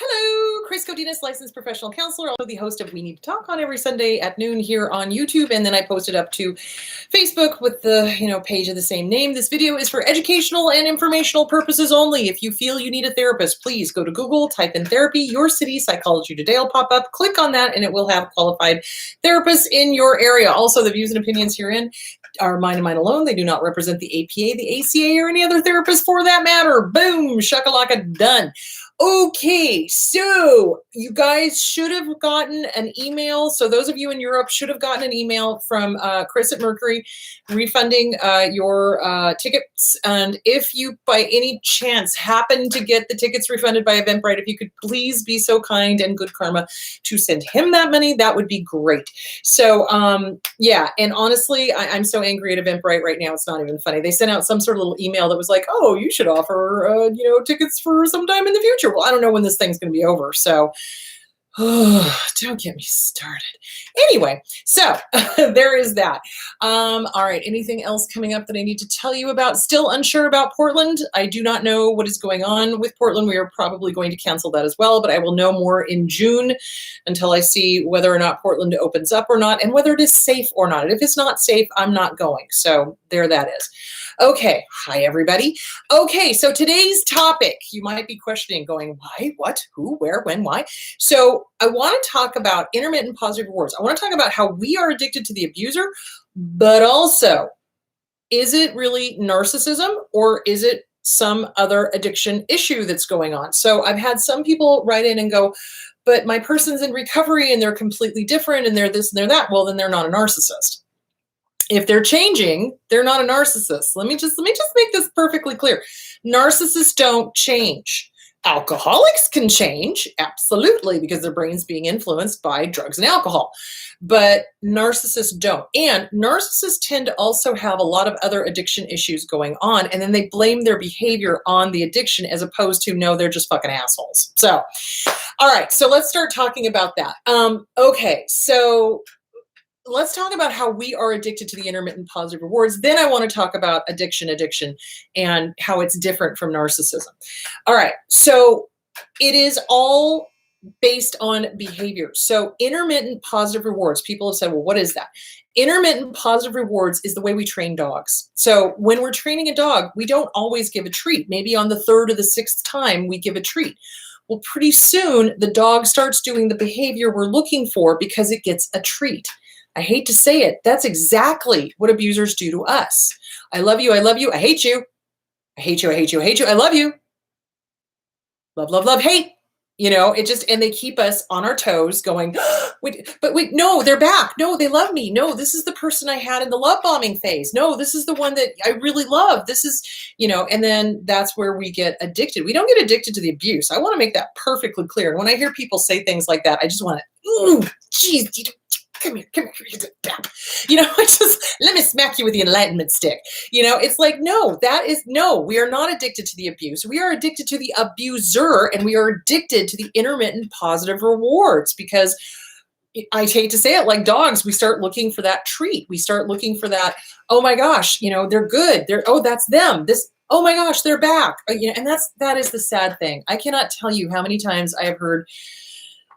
Hello, Chris Godinez, licensed professional counselor, also the host of We Need to Talk on every Sunday at noon here on YouTube, and then I post it up to Facebook with the page of the same name. This video is for educational and informational purposes only. If you feel you need a therapist, please go to Google, type in therapy, your city, Psychology Today will pop up, click on that, and it will have qualified therapists in your area. Also, the views and opinions herein are mine and mine alone. They do not represent the APA, the ACA, or any other therapist for that matter. Boom, shakalaka, done. Okay, so you guys should have gotten an email. So those of you in Europe should have gotten an email from Chris at Mercury refunding your tickets. And if you by any chance happen to get the tickets refunded by Eventbrite, if you could please be so kind and good karma to send him that money, that would be great. So yeah, and honestly, I'm so angry at Eventbrite right now. It's not even funny. They sent out some sort of little email that was like, oh, you should offer tickets for sometime in the future. Well, I don't know when this thing's going to be over, so don't get me started. Anyway, so there is that. All right, anything else coming up that I need to tell you about? Still unsure about Portland. I do not know what is going on with Portland. We are probably going to cancel that as well, but I will know more in June until I see whether or not Portland opens up or not and whether it is safe or not. And if it's not safe, I'm not going. So there that is. Okay, hi everybody. Okay, so today's topic, you might be questioning, going, why, what, who, where, when, why? So I want to talk about intermittent positive rewards. I want to talk about how we are addicted to the abuser, but also, is it really narcissism or is it some other addiction issue that's going on? So I've had some people write in and go, but my person's in recovery and they're completely different and they're this and they're that. Well, then they're not a narcissist. If they're changing, they're not a narcissist. Let me just make this perfectly clear. Narcissists don't change. Alcoholics can change, absolutely, because their brain's being influenced by drugs and alcohol. But narcissists don't. And narcissists tend to also have a lot of other addiction issues going on, and then they blame their behavior on the addiction as opposed to, no, they're just fucking assholes. So, all right, so let's start talking about that. Okay, so let's talk about how we are addicted to the intermittent positive rewards. Then I want to talk about addiction, and how it's different from narcissism. All right. So it is all based on behavior. So intermittent positive rewards, people have said, well, what is that? Intermittent positive rewards is the way we train dogs. So when we're training a dog, we don't always give a treat. Maybe on the third or the sixth time we give a treat. Well, pretty soon the dog starts doing the behavior we're looking for because it gets a treat. I hate to say it. That's exactly what abusers do to us. I love you. I love you. I hate you. I hate you. I hate you. I hate you. I love you. Love, love, love, hate. And they keep us on our toes going, wait, no, they're back. No, they love me. No, this is the person I had in the love bombing phase. No, this is the one that I really love. This is, and then that's where we get addicted. We don't get addicted to the abuse. I want to make that perfectly clear. And when I hear people say things like that, I just want to, geez, come here, let me smack you with the enlightenment stick. It's like, no, we are not addicted to the abuse. We are addicted to the abuser, and we are addicted to the intermittent positive rewards because I hate to say it, like dogs, we start looking for that treat. We start looking for that, oh my gosh, they're good. That's them. Oh my gosh, they're back. And that is the sad thing. I cannot tell you how many times I have heard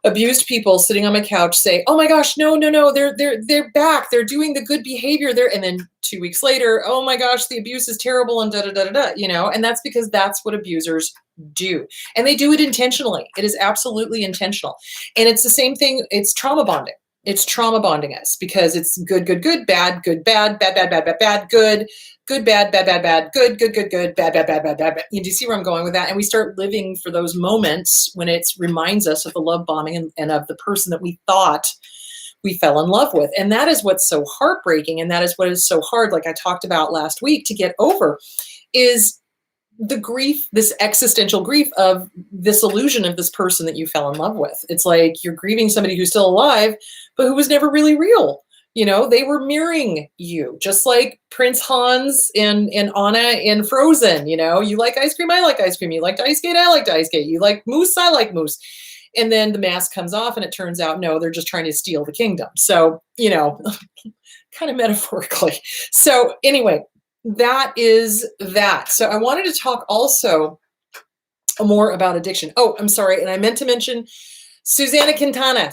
abused people sitting on my couch say, oh my gosh, no, they're back. They're doing the good behavior there. And then 2 weeks later, oh my gosh, the abuse is terrible and and that's because that's what abusers do. And they do it intentionally. It is absolutely intentional. And it's the same thing. It's trauma bonding. It's trauma bonding us because it's good, bad, bad, good, bad, bad, good, bad. Do you see where I'm going with that? And we start living for those moments when it reminds us of the love bombing and of the person that we thought we fell in love with. And that is what's so heartbreaking. And that is what is so hard, like I talked about last week, to get over, is the grief, this existential grief of this illusion of this person that you fell in love with. It's like you're grieving somebody who's still alive, but who was never really real. They were mirroring you, just like Prince Hans and Anna in Frozen. You like ice cream, I like ice cream. You like to ice skate, I like to ice skate. You like moose, I like moose. And then the mask comes off and it turns out, no, they're just trying to steal the kingdom. So, kind of metaphorically. So anyway, that is that. So I wanted to talk also more about addiction. Oh, I'm sorry. And I meant to mention Susanna Quintana.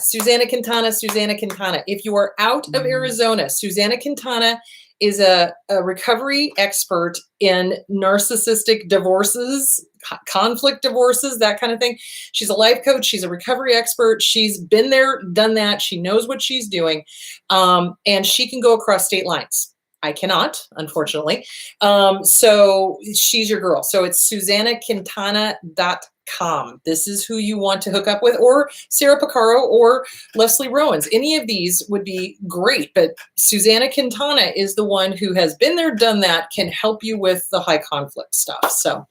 If you are out of Arizona, Susanna Quintana is a recovery expert in narcissistic divorces, conflict divorces, that kind of thing. She's a life coach. She's a recovery expert. She's been there, done that. She knows what she's doing. And she can go across state lines. I cannot, unfortunately. So she's your girl. So it's SusannaQuintana.com. This is who you want to hook up with, or Sarah Picaro or Leslie Rowans. Any of these would be great, but Susanna Quintana is the one who has been there, done that, can help you with the high conflict stuff. So,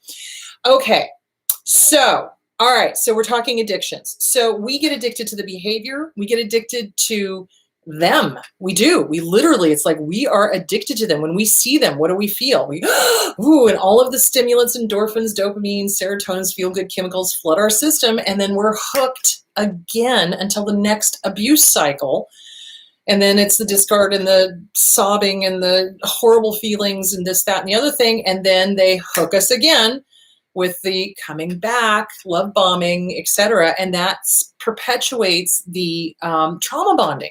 okay. So, all right. So we're talking addictions. So we get addicted to the behavior. We get addicted to them. We do. We literally, it's like we are addicted to them. When we see them, what do we feel? We, ooh, and all of the stimulants, endorphins, dopamine, serotonins, feel-good chemicals flood our system, and then we're hooked again until the next abuse cycle. And then it's the discard and the sobbing and the horrible feelings and this, that, and the other thing. And then they hook us again with the coming back, love bombing, etc. And that perpetuates the trauma bonding.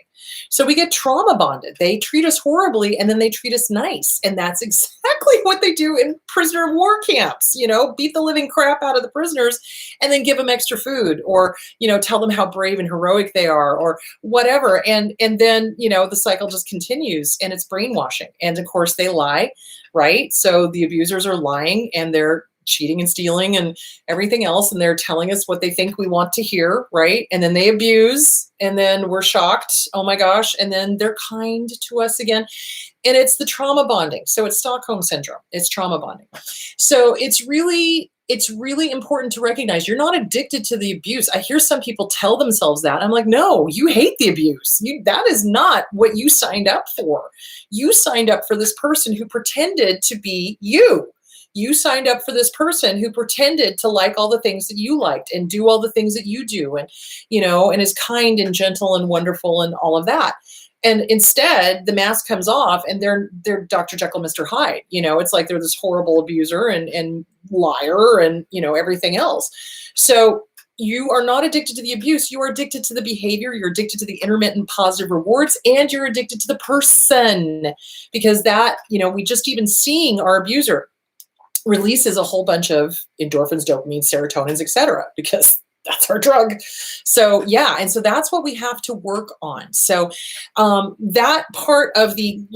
So we get trauma bonded. They treat us horribly and then they treat us nice. And that's exactly what they do in prisoner of war camps, beat the living crap out of the prisoners and then give them extra food, or, tell them how brave and heroic they are, or whatever. And then, the cycle just continues, and it's brainwashing. And of course they lie, right? So the abusers are lying and they're cheating and stealing and everything else, and they're telling us what they think we want to hear, right? And then they abuse, and then we're shocked, oh my gosh, and then they're kind to us again. And it's the trauma bonding. So it's Stockholm syndrome. It's trauma bonding. So it's really important to recognize you're not addicted to the abuse. I hear some people tell themselves that. I'm like, no, you hate the abuse. That is not what you signed up for. You signed up for this person who pretended to be you. You signed up for this person who pretended to like all the things that you liked and do all the things that you do, and, and is kind and gentle and wonderful and all of that. And instead, the mask comes off and they're Dr. Jekyll, Mr. Hyde. It's like they're this horrible abuser and liar and, everything else. So you are not addicted to the abuse. You are addicted to the behavior. You're addicted to the intermittent positive rewards, and you're addicted to the person, because that, we just even seeing our abuser releases a whole bunch of endorphins, dopamine, serotonins, etc., because that's our drug. So yeah, and so that's what we have to work on. So that part of the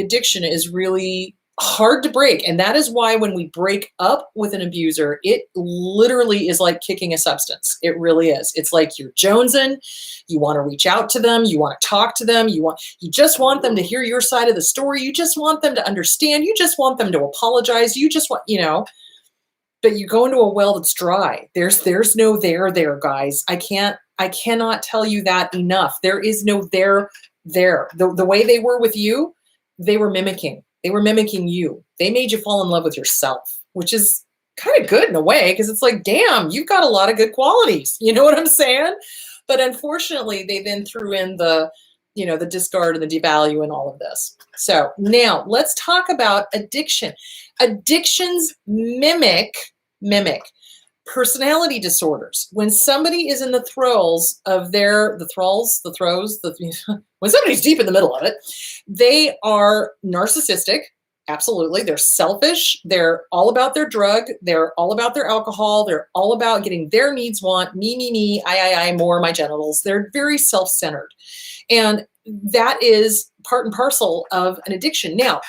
addiction is really hard to break, and that is why when we break up with an abuser, it literally is like kicking a substance. It really is. It's like you're jonesing. You want to reach out to them. You want to talk to them. You just want them to hear your side of the story. You just want them to understand. You just want them to apologize. You just want, but you go into a well that's dry. There's no there, guys. I cannot tell you that enough. There is no there. The way they were with you, they were mimicking. They were mimicking you. They made you fall in love with yourself, which is kind of good in a way, because it's like, damn, you've got a lot of good qualities. You know what I'm saying? But unfortunately, they then threw in the discard and the devalue and all of this. So now let's talk about addiction. Addictions mimic personality disorders. When somebody is in the throes of when somebody's deep in the middle of it, they are narcissistic. Absolutely. They're selfish. They're all about their drug. They're all about their alcohol. They're all about getting their needs want, me, I, more, my genitals. They're very self-centered. And that is part and parcel of an addiction. Now,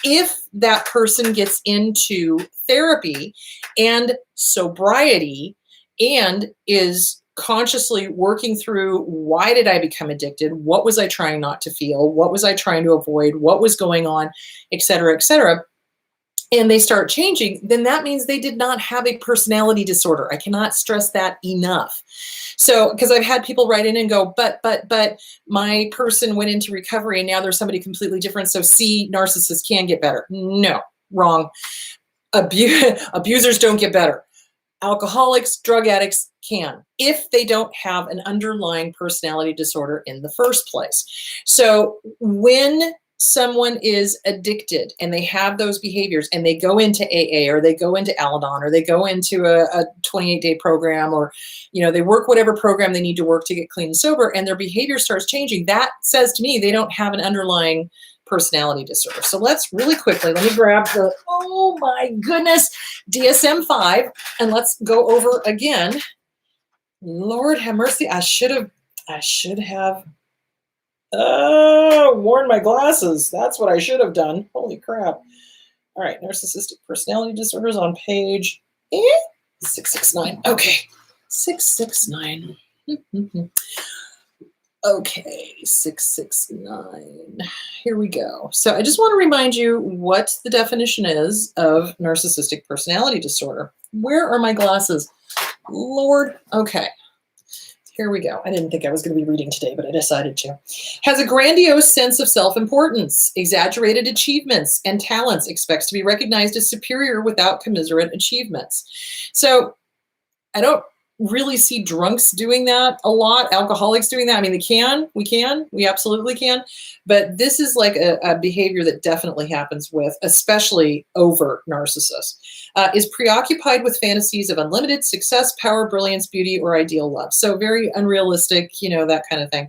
if that person gets into therapy and sobriety and is consciously working through, why did I become addicted? What was I trying not to feel? What was I trying to avoid? What was going on, et cetera, and they start changing, then that means they did not have a personality disorder. I cannot stress that enough. So, because I've had people write in and go, but my person went into recovery and now they're somebody completely different. So see, narcissists can get better. No, wrong. Abusers don't get better. Alcoholics, drug addicts can, if they don't have an underlying personality disorder in the first place. So when someone is addicted and they have those behaviors and they go into AA or they go into Al-Anon or they go into a 28-day program, or, they work whatever program they need to work to get clean and sober, and their behavior starts changing, that says to me they don't have an underlying personality disorder. So let's really quickly, let me grab the, oh my goodness, DSM-5, and let's go over again. Lord have mercy. I should have worn my glasses. That's what I should have done. Holy crap. All right. Narcissistic personality disorders on page 669. Okay. 669. Okay. 669. Here we go. So I just want to remind you what the definition is of narcissistic personality disorder. Where are my glasses? Lord. Okay. Here we go. I didn't think I was going to be reading today, but I decided to. Has a grandiose sense of self-importance, exaggerated achievements and talents, expects to be recognized as superior without commiserate achievements. So I don't really see drunks doing that a lot, alcoholics doing that. I mean, we absolutely can. But this is like a behavior that definitely happens with, especially overt narcissists. Is preoccupied with fantasies of unlimited success, power, brilliance, beauty, or ideal love. So very unrealistic, that kind of thing.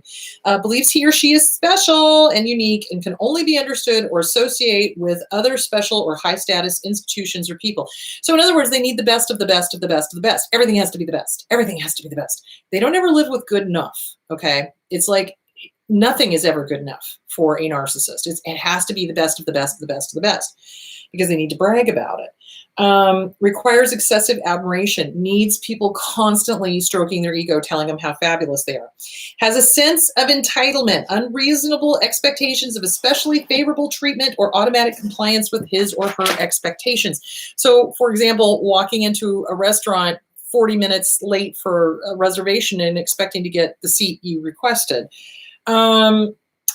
Believes he or she is special and unique and can only be understood or associate with other special or high status institutions or people. So in other words, they need the best of the best of the best of the best. Everything has to be the best. Everything has to be the best. They don't ever live with good enough, okay? It's like nothing is ever good enough for a narcissist. It has to be the best of the best of the best of the best because they need to brag about it. Requires excessive admiration, needs people constantly stroking their ego, telling them how fabulous they are. Has a sense of entitlement, unreasonable expectations of especially favorable treatment or automatic compliance with his or her expectations. So, for example, walking into a restaurant 40 minutes late for a reservation and expecting to get the seat you requested.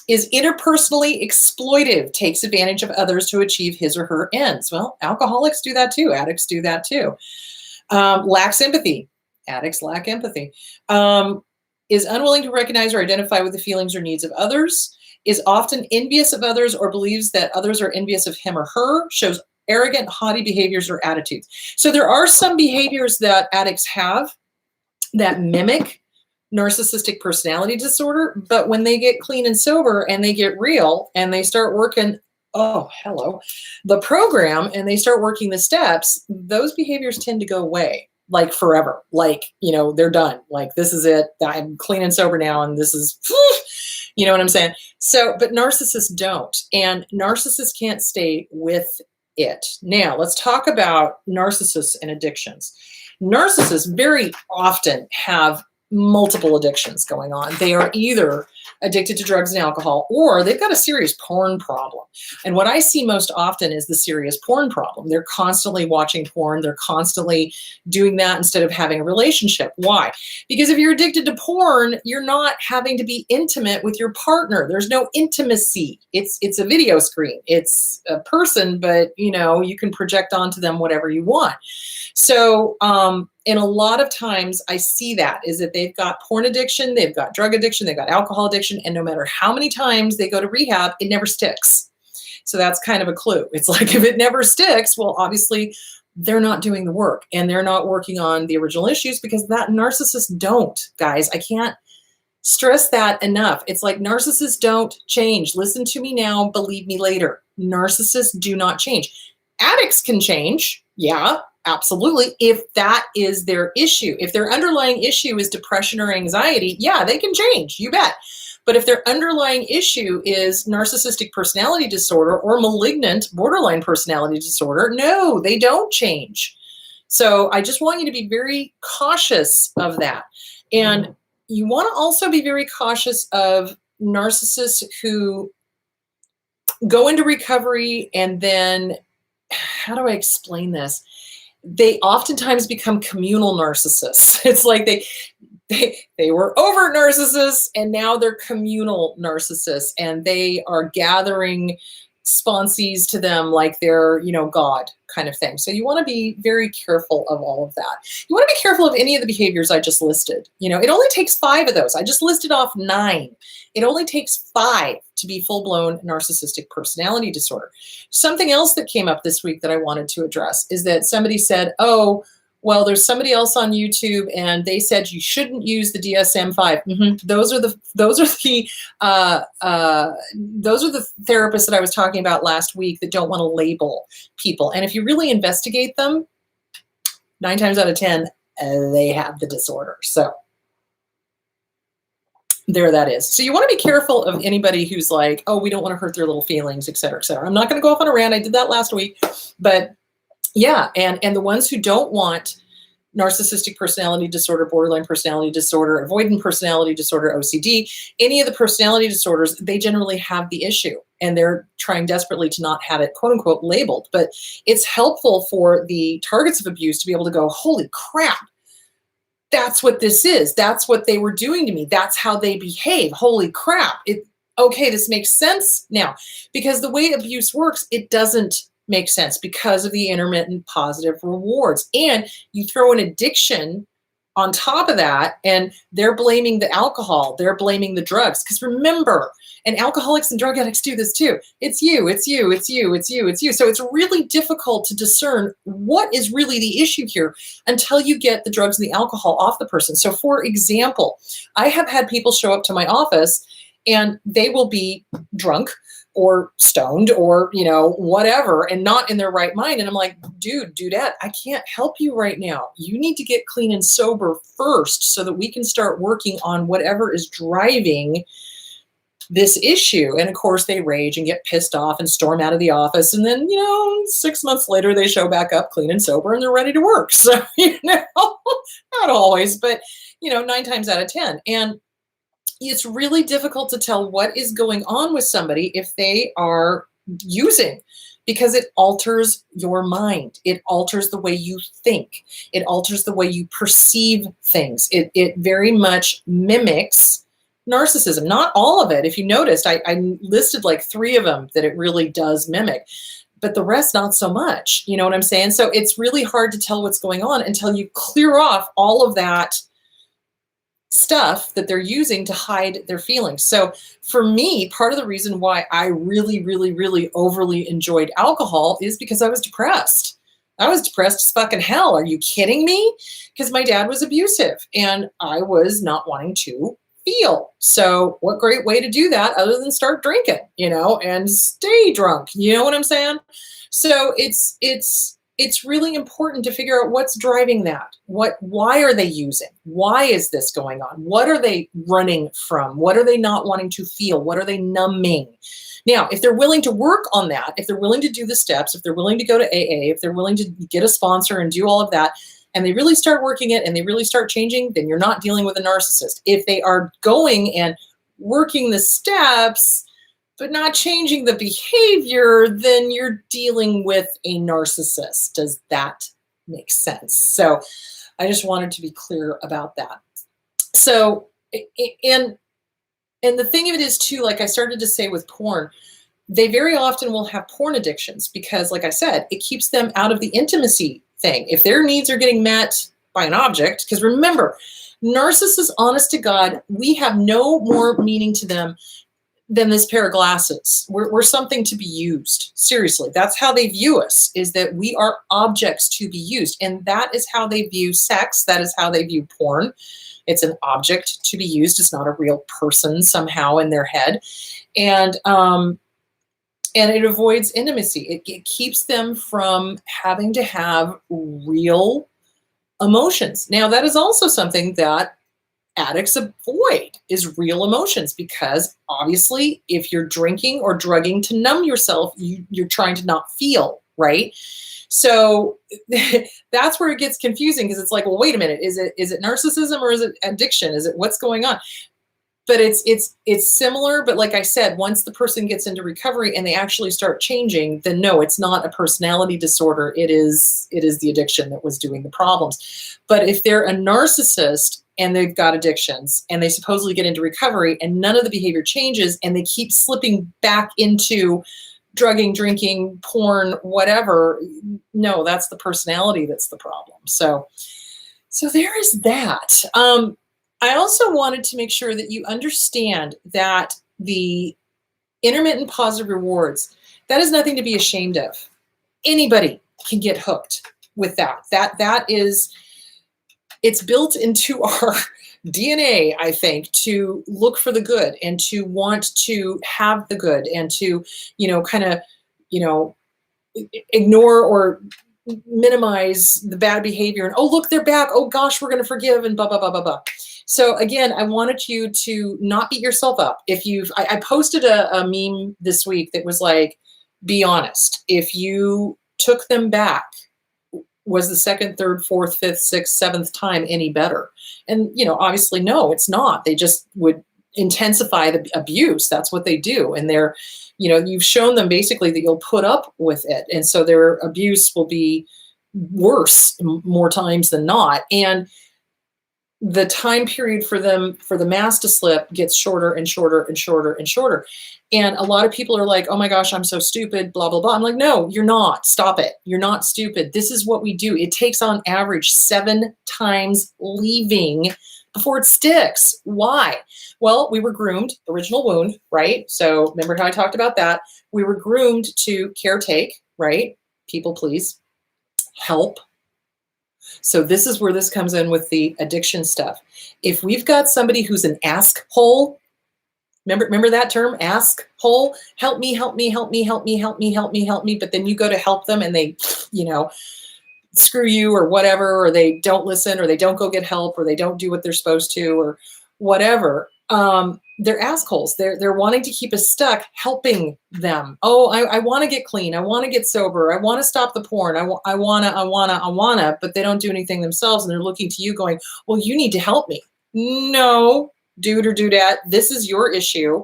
Is interpersonally exploitive, takes advantage of others to achieve his or her ends. Well, alcoholics do that too. Addicts do that too. Lacks empathy. Addicts lack empathy. Is unwilling to recognize or identify with the feelings or needs of others. Is often envious of others or believes that others are envious of him or her. Shows arrogant, haughty behaviors or attitudes. So there are some behaviors that addicts have that mimic narcissistic personality disorder, but when they get clean and sober and they get real and they start working, the program, and they start working the steps, those behaviors tend to go away like forever. Like, they're done. Like, this is it. I'm clean and sober now. And this is, you know what I'm saying? So, but narcissists don't, and narcissists can't stay with it. Now let's talk about narcissists and addictions. Narcissists very often have multiple addictions going on. They are either addicted to drugs and alcohol, or they've got a serious porn problem. And what I see most often is the serious porn problem. They're constantly watching porn. They're constantly doing that instead of having a relationship. Why? Because if you're addicted to porn, you're not having to be intimate with your partner. There's no intimacy. It's a video screen. It's a person, but you can project onto them whatever you want. So, and a lot of times I see that is that they've got porn addiction, they've got drug addiction, they've got alcohol addiction, and no matter how many times they go to rehab, it never sticks. So that's kind of a clue. It's like, if it never sticks, well, obviously they're not doing the work and they're not working on the original issues, because that narcissists don't, guys. I can't stress that enough. It's like narcissists don't change. Listen to me now, believe me later. Narcissists do not change. Addicts can change. Yeah, absolutely. If that is their issue, if their underlying issue is depression or anxiety, yeah, they can change. You bet. But if their underlying issue is narcissistic personality disorder or malignant borderline personality disorder, no, they don't change. So I just want you to be very cautious of that. And you want to also be very cautious of narcissists who go into recovery and then, how do I explain this? They oftentimes become communal narcissists. It's like they were overt narcissists and now they're communal narcissists, and they are gathering sponsees to them like they're, God kind of thing. So you want to be very careful of all of that. You want to be careful of any of the behaviors I just listed. It only takes 5 of those. I just listed off 9. It only takes 5 to be full-blown narcissistic personality disorder. Something else that came up this week that I wanted to address is that somebody said, oh, well, there's somebody else on YouTube and they said you shouldn't use the DSM-5. Those are the therapists that I was talking about last week that don't want to label people. And if you really investigate them, 9 times out of 10, they have the disorder. So there that is. So you want to be careful of anybody who's like, oh, we don't want to hurt their little feelings, et cetera, et cetera. I'm not going to go off on a rant. I did that last week, but yeah, and the ones who don't want narcissistic personality disorder, borderline personality disorder, avoidant personality disorder, OCD, any of the personality disorders, they generally have the issue and they're trying desperately to not have it, quote unquote, labeled. But it's helpful for the targets of abuse to be able to go, holy crap, that's what this is. That's what they were doing to me. That's how they behave. Holy crap. Okay, this makes sense now, because the way abuse works, it doesn't makes sense because of the intermittent positive rewards. And you throw an addiction on top of that, and they're blaming the alcohol, they're blaming the drugs. Because remember, and alcoholics and drug addicts do this too. It's you, it's you, it's you, it's you, it's you. So it's really difficult to discern what is really the issue here until you get the drugs and the alcohol off the person. So for example, I have had people show up to my office and they will be drunk or stoned or, whatever, and not in their right mind. And I'm like, dudette, I can't help you right now. You need to get clean and sober first so that we can start working on whatever is driving this issue. And of course they rage and get pissed off and storm out of the office. And then, 6 months later, they show back up clean and sober and they're ready to work. So, not always, but, 9 times out of 10. And it's really difficult to tell what is going on with somebody if they are using, because it alters your mind. It alters the way you think. It alters the way you perceive things. It very much mimics narcissism. Not all of it. If you noticed, I listed like 3 of them that it really does mimic, but the rest, not so much. You know what I'm saying? So it's really hard to tell what's going on until you clear off all of that stuff that they're using to hide their feelings. So for me, part of the reason why I really, really, really overly enjoyed alcohol is because I was depressed. I was depressed as fucking hell. Are you kidding me? Because my dad was abusive and I was not wanting to feel. So what great way to do that other than start drinking, and stay drunk. You know what I'm saying? So it's really important to figure out what's driving that. Why are they using? Why is this going on? What are they running from? What are they not wanting to feel? What are they numbing? Now, if they're willing to work on that, if they're willing to do the steps, if they're willing to go to AA, if they're willing to get a sponsor and do all of that, and they really start working it and they really start changing, then you're not dealing with a narcissist. If they are going and working the steps, but not changing the behavior, then you're dealing with a narcissist. Does that make sense? So I just wanted to be clear about that. So, and the thing of it is too, like I started to say with porn, they very often will have porn addictions because, like I said, it keeps them out of the intimacy thing. If their needs are getting met by an object, because remember, narcissists, honest to God, we have no more meaning to them than this pair of glasses. We're something to be used. Seriously, that's how they view us, is that we are objects to be used. And that is how they view sex. That is how they view porn. It's an object to be used. It's not a real person somehow in their head. And it avoids intimacy. It keeps them from having to have real emotions. Now, that is also something that addicts avoid, is real emotions, because obviously if you're drinking or drugging to numb yourself, you're trying to not feel, right? So that's where it gets confusing, because it's like, well, wait a minute, is it narcissism or is it addiction? Is it what's going on? But it's similar, but like I said, once the person gets into recovery and they actually start changing, then no, it's not a personality disorder. It is the addiction that was doing the problems. But if they're a narcissist and they've got addictions and they supposedly get into recovery and none of the behavior changes and they keep slipping back into drugging, drinking, porn, whatever. No, that's the personality that's the problem. So there is that. I also wanted to make sure that you understand that the intermittent positive rewards, that is nothing to be ashamed of. Anybody can get hooked with that. That is, it's built into our DNA, I think, to look for the good and to want to have the good and to, kind of, ignore or minimize the bad behavior. And, oh, look, they're back. Oh, gosh, we're going to forgive and blah, blah, blah, blah, blah. So again, I wanted you to not beat yourself up. If I posted a meme this week that was like, be honest. If you took them back, was the second, third, fourth, fifth, sixth, seventh time any better? And, obviously, no, it's not. They just would intensify the abuse. That's what they do. And they're, you've shown them basically that you'll put up with it. And so their abuse will be worse more times than not. And the time period for them, for the mask to slip, gets shorter and shorter and shorter and shorter. And a lot of people are like, oh my gosh, I'm so stupid, blah, blah, blah. I'm like, no, you're not. Stop it. You're not stupid. This is what we do. It takes on average 7 times leaving before it sticks. Why? Well, we were groomed, original wound, right? So remember how I talked about that? We were groomed to caretake, right? People please, help. So this is where this comes in with the addiction stuff. If we've got somebody who's an ask hole, remember that term, ask hole? Help me, help me, help me, help me, help me, help me, help me. But then you go to help them and they, screw you or whatever, or they don't listen, or they don't go get help, or they don't do what they're supposed to, or whatever. They're assholes. They're wanting to keep us stuck, helping them. Oh, I want to get clean. I want to get sober. I want to stop the porn. I wanna, but they don't do anything themselves. And they're looking to you going, well, you need to help me. No, dude or dudette, this is your issue.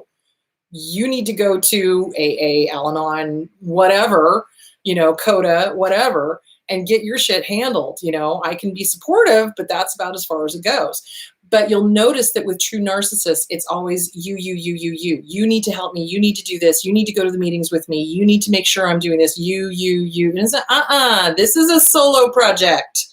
You need to go to AA, Al-Anon, whatever, CODA, whatever, and get your shit handled. I can be supportive, but that's about as far as it goes. But you'll notice that with true narcissists, it's always you. You need to help me. You need to do this. You need to go to the meetings with me. You need to make sure I'm doing this. You. And it's like, this is a solo project.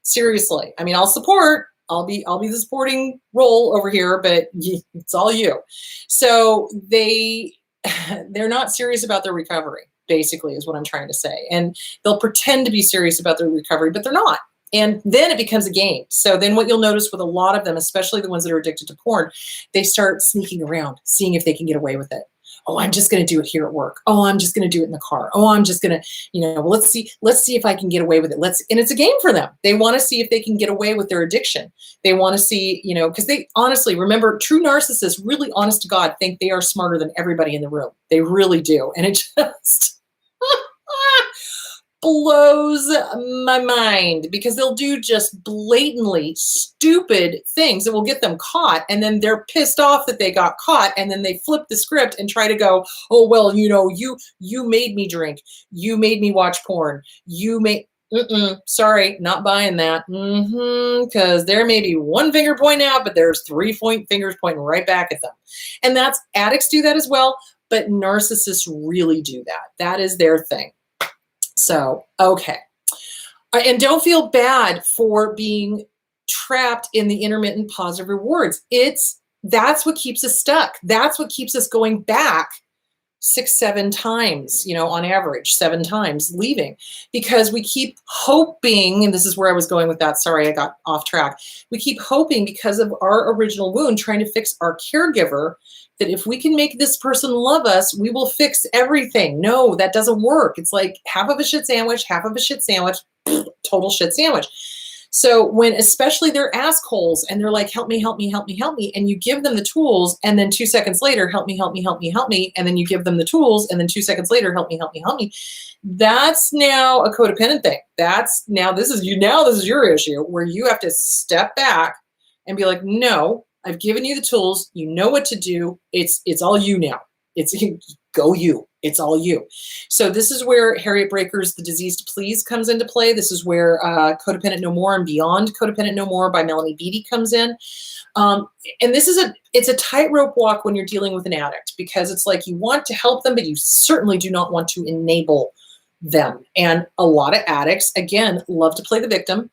Seriously. I mean, I'll support. I'll be the supporting role over here, but it's all you. So they're not serious about their recovery, basically, is what I'm trying to say. And they'll pretend to be serious about their recovery, but they're not. And then it becomes a game. So then what you'll notice with a lot of them, especially the ones that are addicted to porn, they start sneaking around, seeing if they can get away with it. Oh, I'm just going to do it here at work. Oh, I'm just going to do it in the car. Oh, I'm just going to, well, let's see if I can get away with it. And it's a game for them. They want to see if they can get away with their addiction. They want to see, because they honestly, remember, true narcissists, really honest to God, think they are smarter than everybody in the room. They really do. And it just blows my mind, because they'll do just blatantly stupid things that will get them caught, and then they're pissed off that they got caught, and then they flip the script and try to go, oh, well, you made me drink, you made me watch porn, sorry, not buying that, because there may be one finger pointing out, but there's 3 fingers pointing right back at them. And that's, addicts do that as well, but narcissists really do that. That is their thing. So, okay. And don't feel bad for being trapped in the intermittent positive rewards. That's what keeps us stuck. That's what keeps us going back 6, 7 times, on average, 7 times leaving, because we keep hoping, and this is where I was going with that. Sorry, I got off track. We keep hoping, because of our original wound, trying to fix our caregiver, that if we can make this person love us, we will fix everything. No, that doesn't work. It's like half of a shit sandwich, total shit sandwich. So when especially they're assholes and they're like, help me, help me, help me, help me, and you give them the tools, and then 2 seconds later, help me, help me, help me, help me, and then you give them the tools, and then 2 seconds later, help me, help me, help me. That's now a codependent thing. This is your issue, where you have to step back and be like, no, I've given you the tools. You know what to do. It's all you now. It's go you. It's all you. So this is where Harriet Breaker's The Disease to Please comes into play. This is where Codependent No More and Beyond Codependent No More by Melanie Beattie comes in. And this is it's a tightrope walk when you're dealing with an addict, because it's like you want to help them, but you certainly do not want to enable them. And a lot of addicts, again, love to play the victim.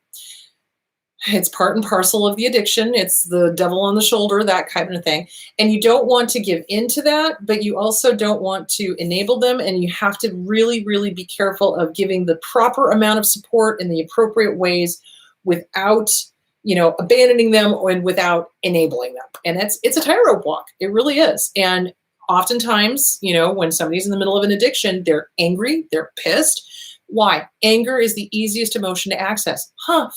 It's part and parcel of the addiction. It's the devil on the shoulder, that kind of thing. And you don't want to give into that, but you also don't want to enable them. And you have to really, really be careful of giving the proper amount of support in the appropriate ways without, abandoning them and without enabling them. And it's a tightrope walk. It really is. And oftentimes, when somebody's in the middle of an addiction, they're angry, they're pissed. Why? Anger is the easiest emotion to access.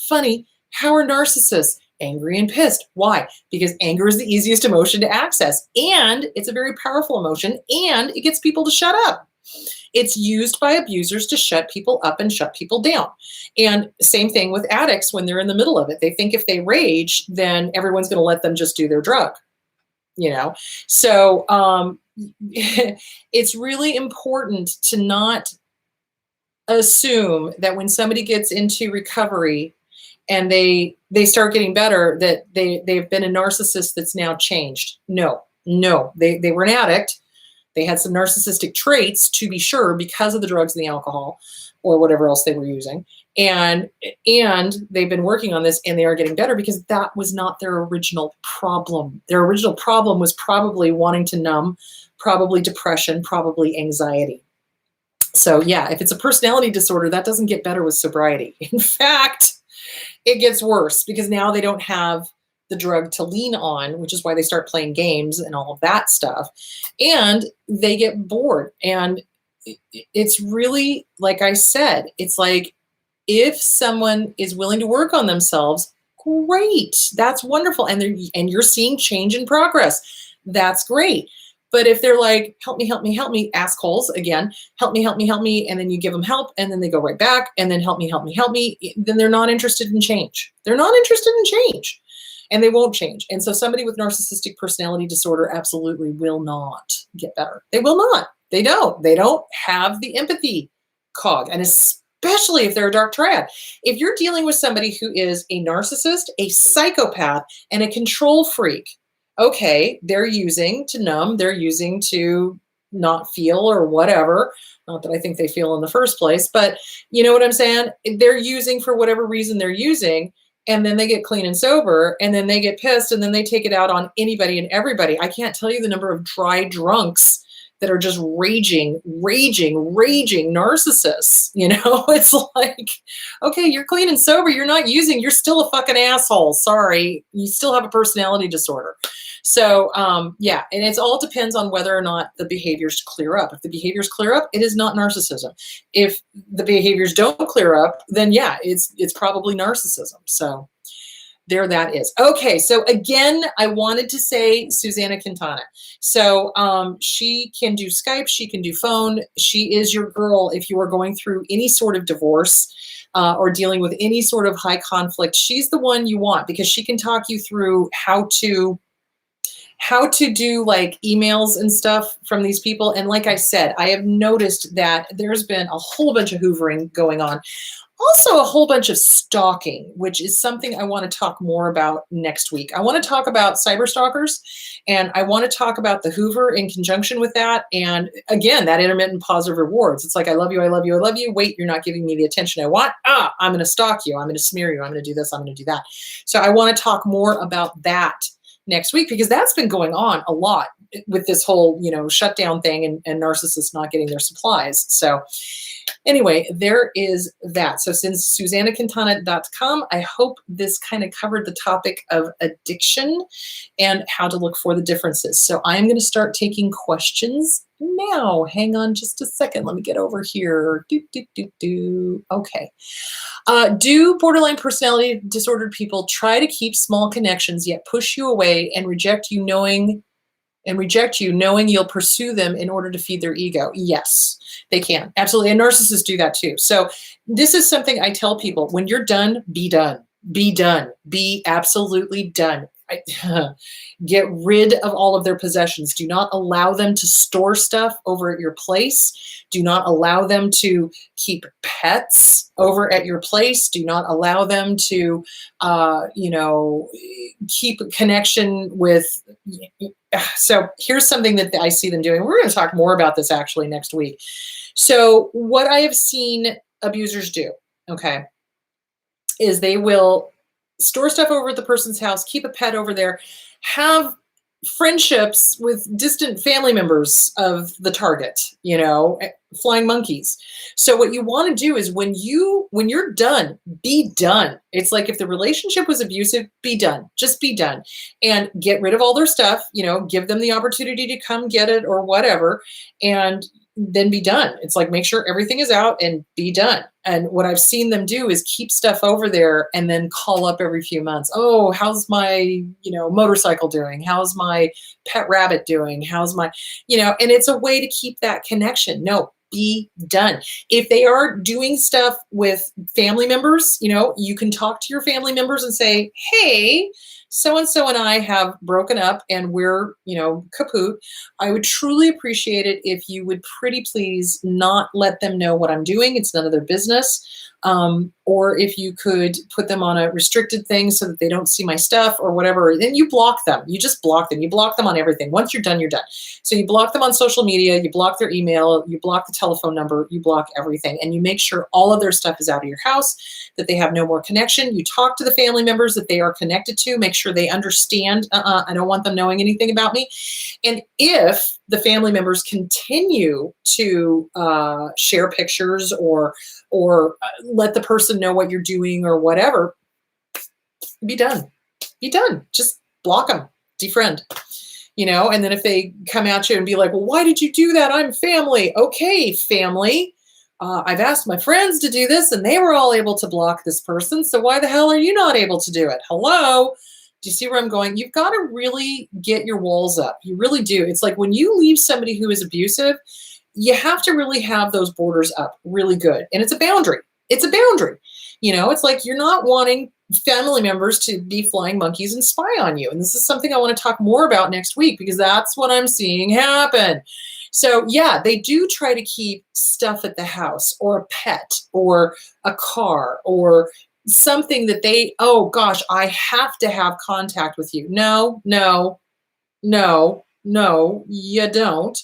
Funny. How are narcissists angry and pissed? Why? Because anger is the easiest emotion to access, and it's a very powerful emotion, and it gets people to shut up. It's used by abusers to shut people up and shut people down. And same thing with addicts when they're in the middle of it. They think if they rage, then everyone's going to let them just do their drug, So it's really important to not assume that when somebody gets into recovery and they start getting better, that they've been a narcissist that's now changed. No, they were an addict. They had some narcissistic traits, to be sure, because of the drugs and the alcohol or whatever else they were using. And they've been working on this, and they are getting better because that was not their original problem. Their original problem was probably wanting to numb, probably depression, probably anxiety. So yeah, if it's a personality disorder, that doesn't get better with sobriety. In fact, it gets worse because now they don't have the drug to lean on, which is why they start playing games and all of that stuff. And they get bored. And it's really, like I said, it's like if someone is willing to work on themselves, great. That's wonderful. And you're seeing change and progress. That's great. But if they're like, help me, assholes, again, help me, and then you give them help, and then they go right back, and then help me, then they're not interested in change. They're not interested in change, and they won't change. And so somebody with narcissistic personality disorder absolutely will not get better. They will not. They don't have the empathy cog, and especially if they're a dark triad. If you're dealing with somebody who is a narcissist, a psychopath, and a control freak, okay, they're using to numb, they're using to not feel or whatever. Not that I think they feel in the first place, but you know what I'm saying? They're using for whatever reason they're using, and then they get clean and sober, and then they get pissed, and then they take it out on anybody and everybody. I can't tell you the number of dry drunks that are just raging narcissists. It's like, okay, you're clean and sober, you're not using, you're still a fucking asshole. Sorry, you still have a personality disorder. So yeah, and it all depends on whether or not the behaviors clear up. If the behaviors clear up, it is not narcissism. If the behaviors don't clear up, then yeah, it's probably narcissism. So there that is. Okay, so again, I wanted to say Susanna Quintana. So she can do Skype, she can do phone. She is your girl if you are going through any sort of divorce or dealing with any sort of high conflict. She's the one you want because she can talk you through how to do like emails and stuff from these people. And like I said, I have noticed that there's been a whole bunch of hoovering going on. Also a whole bunch of stalking, which is something I want to talk more about next week. I want to talk about cyber stalkers, and I want to talk about the Hoover in conjunction with that. And again, that intermittent positive rewards. It's like, I love you, I love you, I love you. Wait, you're not giving me the attention I want. I'm going to stalk you. I'm going to smear you. I'm going to do this. I'm going to do that. So I want to talk more about that next week because that's been going on a lot with this whole, shutdown thing and narcissists not getting their supplies. So anyway, there is that. So since SusannaQuintana.com, I hope this kind of covered the topic of addiction and how to look for the differences. So I'm going to start taking questions now. Hang on just a second. Let me get over here. Okay. Do borderline personality disordered people try to keep small connections yet push you away and reject you knowing you'll pursue them in order to feed their ego? Yes, they can. Absolutely. And narcissists do that too. So this is something I tell people: when you're done, be done. Be done. Be absolutely done. get rid of all of their possessions. Do not allow them to store stuff over at your place. Do not allow them to keep pets over at your place. Do not allow them to, keep a connection with. So here's something that I see them doing. We're going to talk more about this actually next week. So what I have seen abusers do, okay, is they will store stuff over at the person's house, keep a pet over there, have friendships with distant family members of the target, flying monkeys. So what you want to do is when you're done, be done. It's like if the relationship was abusive, be done. Just be done and get rid of all their stuff, give them the opportunity to come get it or whatever, and then be done. It's like, make sure everything is out and be done. And what I've seen them do is keep stuff over there and then call up every few months. Oh, how's my, motorcycle doing? How's my pet rabbit doing? How's my, and it's a way to keep that connection. No, be done. If they are doing stuff with family members, you can talk to your family members and say, hey, so-and-so and I have broken up and we're, kaput. I would truly appreciate it if you would pretty please not let them know what I'm doing. It's none of their business. Or if you could put them on a restricted thing so that they don't see my stuff or whatever, then you block them. You just block them. You block them on everything. Once you're done, you're done. So you block them on social media, you block their email, you block the telephone number, you block everything. And you make sure all of their stuff is out of your house, that they have no more connection. You talk to the family members that they are connected to, make sure they understand, I don't want them knowing anything about me. And if the family members continue to share pictures or let the person know what you're doing or whatever, be done. Be done. Just block them, defriend, and then if they come at you and be like, well, why did you do that? I'm family. Okay, family. I've asked my friends to do this and they were all able to block this person. So why the hell are you not able to do it? Hello? Do you see where I'm going? You've got to really get your walls up. You really do. It's like when you leave somebody who is abusive, you have to really have those borders up really good. And it's a boundary. It's a boundary. It's like you're not wanting family members to be flying monkeys and spy on you. And this is something I want to talk more about next week because that's what I'm seeing happen. So yeah, they do try to keep stuff at the house or a pet or a car or something that they, oh gosh, I have to have contact with you. No, you don't.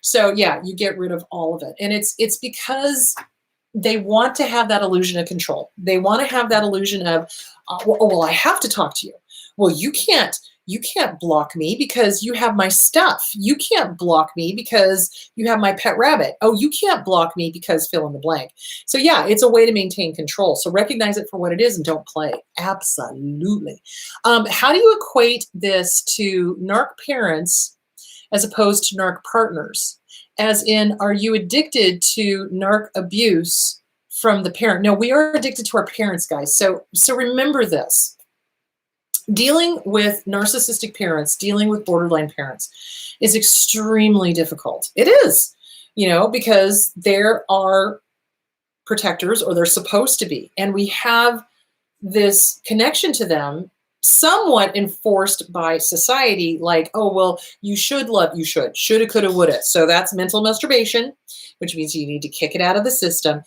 So yeah, you get rid of all of it. And it's because they want to have that illusion of control. They want to have that illusion of, well, I have to talk to you. Well, you can't block me because you have my stuff. You can't block me because you have my pet rabbit. Oh, you can't block me because fill in the blank. So yeah, it's a way to maintain control. So recognize it for what it is and don't play. Absolutely. How do you equate this to narc parents as opposed to narc partners? As in, are you addicted to narc abuse from the parent? No, we are addicted to our parents, guys. So remember this. Dealing with narcissistic parents, dealing with borderline parents is extremely difficult. It is, because there are protectors, or they're supposed to be, and we have this connection to them somewhat enforced by society, like, oh, well, you should love, you shoulda, coulda, woulda. So that's mental masturbation, which means you need to kick it out of the system.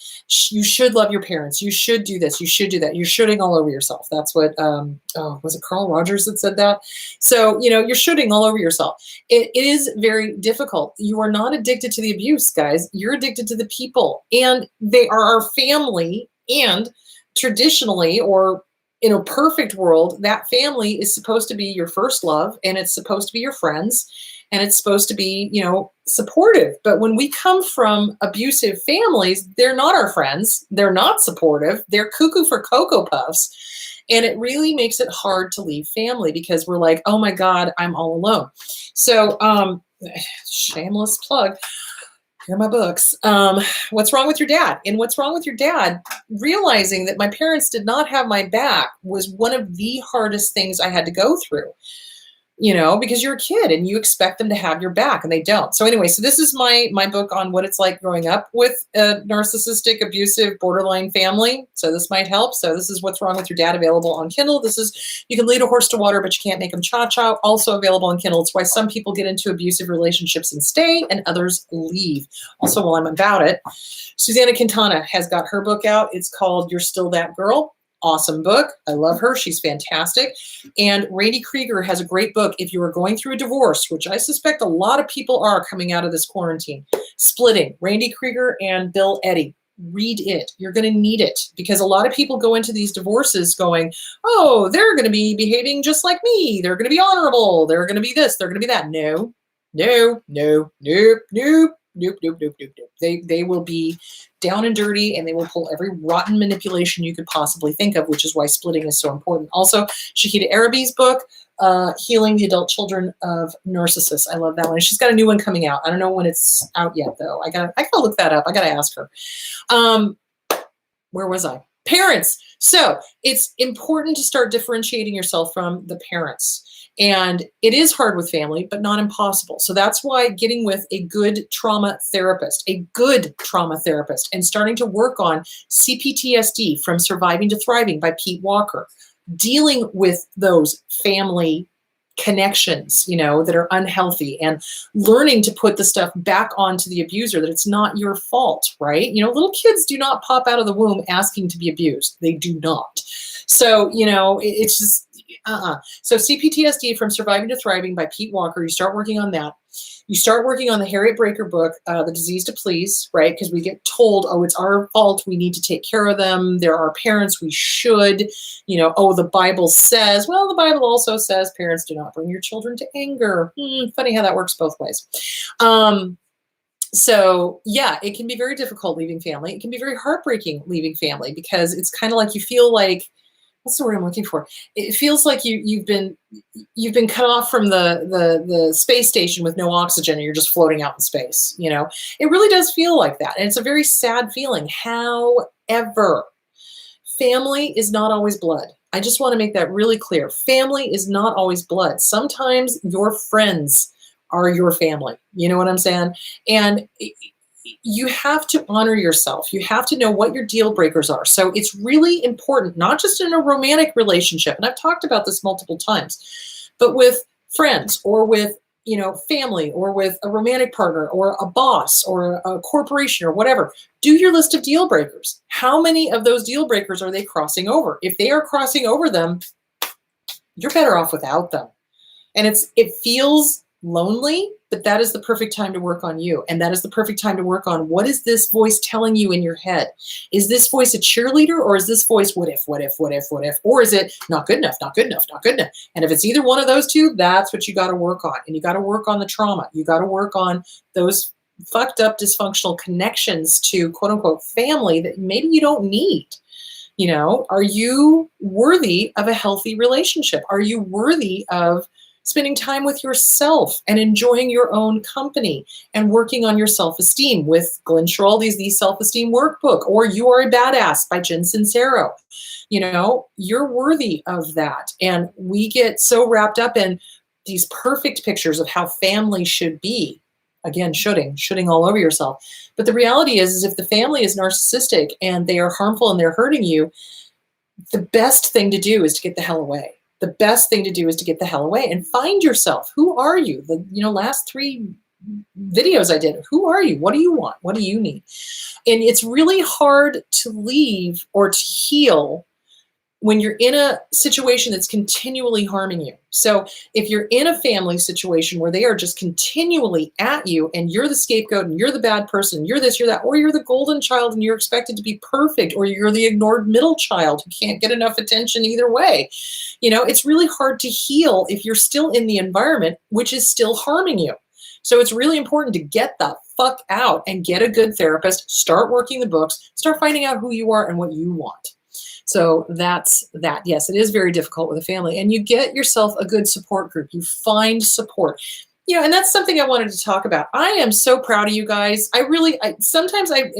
You should love your parents. You should do this. You should do that. You're shooting all over yourself. That's what, was it Carl Rogers that said that? So, you're shooting all over yourself. It is very difficult. You are not addicted to the abuse, guys. You're addicted to the people, and they are our family. And traditionally, or in a perfect world, that family is supposed to be your first love, and it's supposed to be your friends, and it's supposed to be, supportive. But when we come from abusive families, they're not our friends. They're not supportive. They're cuckoo for Cocoa Puffs. And it really makes it hard to leave family because we're like, oh my God, I'm all alone. So, shameless plug. Here are my books. What's Wrong with Your Dad? And What's Wrong with Your Dad, realizing that my parents did not have my back was one of the hardest things I had to go through. because you're a kid and you expect them to have your back and they don't. So anyway, so this is my book on what it's like growing up with a narcissistic, abusive, borderline family. So this might help. So this is What's Wrong with Your Dad, available on Kindle. This is You Can Lead a Horse to Water, but You Can't Make Him Cha-Cha, also available on Kindle. It's why some people get into abusive relationships and stay and others leave. Also, while I'm about it, Susanna Quintana has got her book out. It's called You're Still That Girl. Awesome book. I love her. She's fantastic. And Randy Krieger has a great book if you are going through a divorce, which I suspect a lot of people are coming out of this quarantine. Splitting. Randy Krieger and Bill Eddy. Read it. You're going to need it, because a lot of people go into these divorces going, oh, they're going to be behaving just like me. They're going to be honorable. They're going to be this. They're going to be that. No, no, no, nope, nope. Nope, nope, nope, nope, nope. They will be down and dirty, and they will pull every rotten manipulation you could possibly think of, which is why splitting is so important. Also, Shahida Arabi's book, Healing the Adult Children of Narcissists. I love that one. She's got a new one coming out. I don't know when it's out yet, though. I gotta look that up. I gotta ask her. Where was I? Parents. So it's important to start differentiating yourself from the parents. And it is hard with family, but not impossible. So that's why getting with a good trauma therapist, and starting to work on CPTSD, From Surviving to Thriving by Pete Walker, dealing with those family connections, that are unhealthy, and learning to put the stuff back onto the abuser, that it's not your fault, right? Little kids do not pop out of the womb asking to be abused. They do not. So, it's just, So CPTSD, From Surviving to Thriving by Pete Walker, you start working on that. You start working on the Harriet Breaker book, The Disease to Please, right? Because we get told, oh, it's our fault. We need to take care of them. They're our parents. We should, oh, the Bible says. Well, the Bible also says parents do not bring your children to anger. Funny how that works both ways. So yeah, it can be very difficult leaving family. It can be very heartbreaking leaving family, because it's kind of like you feel like, what's the word I'm looking for? It feels like you've been cut off from the space station with no oxygen, and you're just floating out in space. It really does feel like that, and it's a very sad feeling. However, family is not always blood. I just want to make that really clear. Family is not always blood. Sometimes your friends are your family. You know what I'm saying? And you have to honor yourself. You have to know what your deal breakers are. So it's really important, not just in a romantic relationship, and I've talked about this multiple times, but with friends, or with, family, or with a romantic partner, or a boss, or a corporation, or whatever. Do your list of deal breakers. How many of those deal breakers are they crossing over? If they are crossing over them, you're better off without them. And it feels lonely, but that is the perfect time to work on you. And that is the perfect time to work on, what is this voice telling you in your head? Is this voice a cheerleader, or is this voice, what if, what if, what if, what if? Or is it not good enough, not good enough, not good enough? And if it's either one of those two, that's what you got to work on. And you got to work on the trauma. You got to work on those fucked up dysfunctional connections to quote unquote family that maybe you don't need. Are you worthy of a healthy relationship? Are you worthy of spending time with yourself and enjoying your own company and working on your self-esteem with Glenn Schiraldi's The Self-Esteem Workbook, or You Are a Badass by Jen Sincero? You're worthy of that. And we get so wrapped up in these perfect pictures of how family should be. Again, shoulding all over yourself. But the reality is if the family is narcissistic and they are harmful and they're hurting you, the best thing to do is to get the hell away. The best thing to do is to get the hell away and find yourself. Who are you? The last 3 videos I did. Who are you? What do you want? What do you need? And it's really hard to leave or to heal when you're in a situation that's continually harming you. So if you're in a family situation where they are just continually at you, and you're the scapegoat, and you're the bad person, you're this, you're that, or you're the golden child and you're expected to be perfect, or you're the ignored middle child who can't get enough attention either way, it's really hard to heal if you're still in the environment which is still harming you. So it's really important to get the fuck out and get a good therapist, start working the books, start finding out who you are and what you want. So that's that. Yes, it is very difficult with a family, and you get yourself a good support group. You find support, and that's something I wanted to talk about. I am so proud of you guys. Sometimes I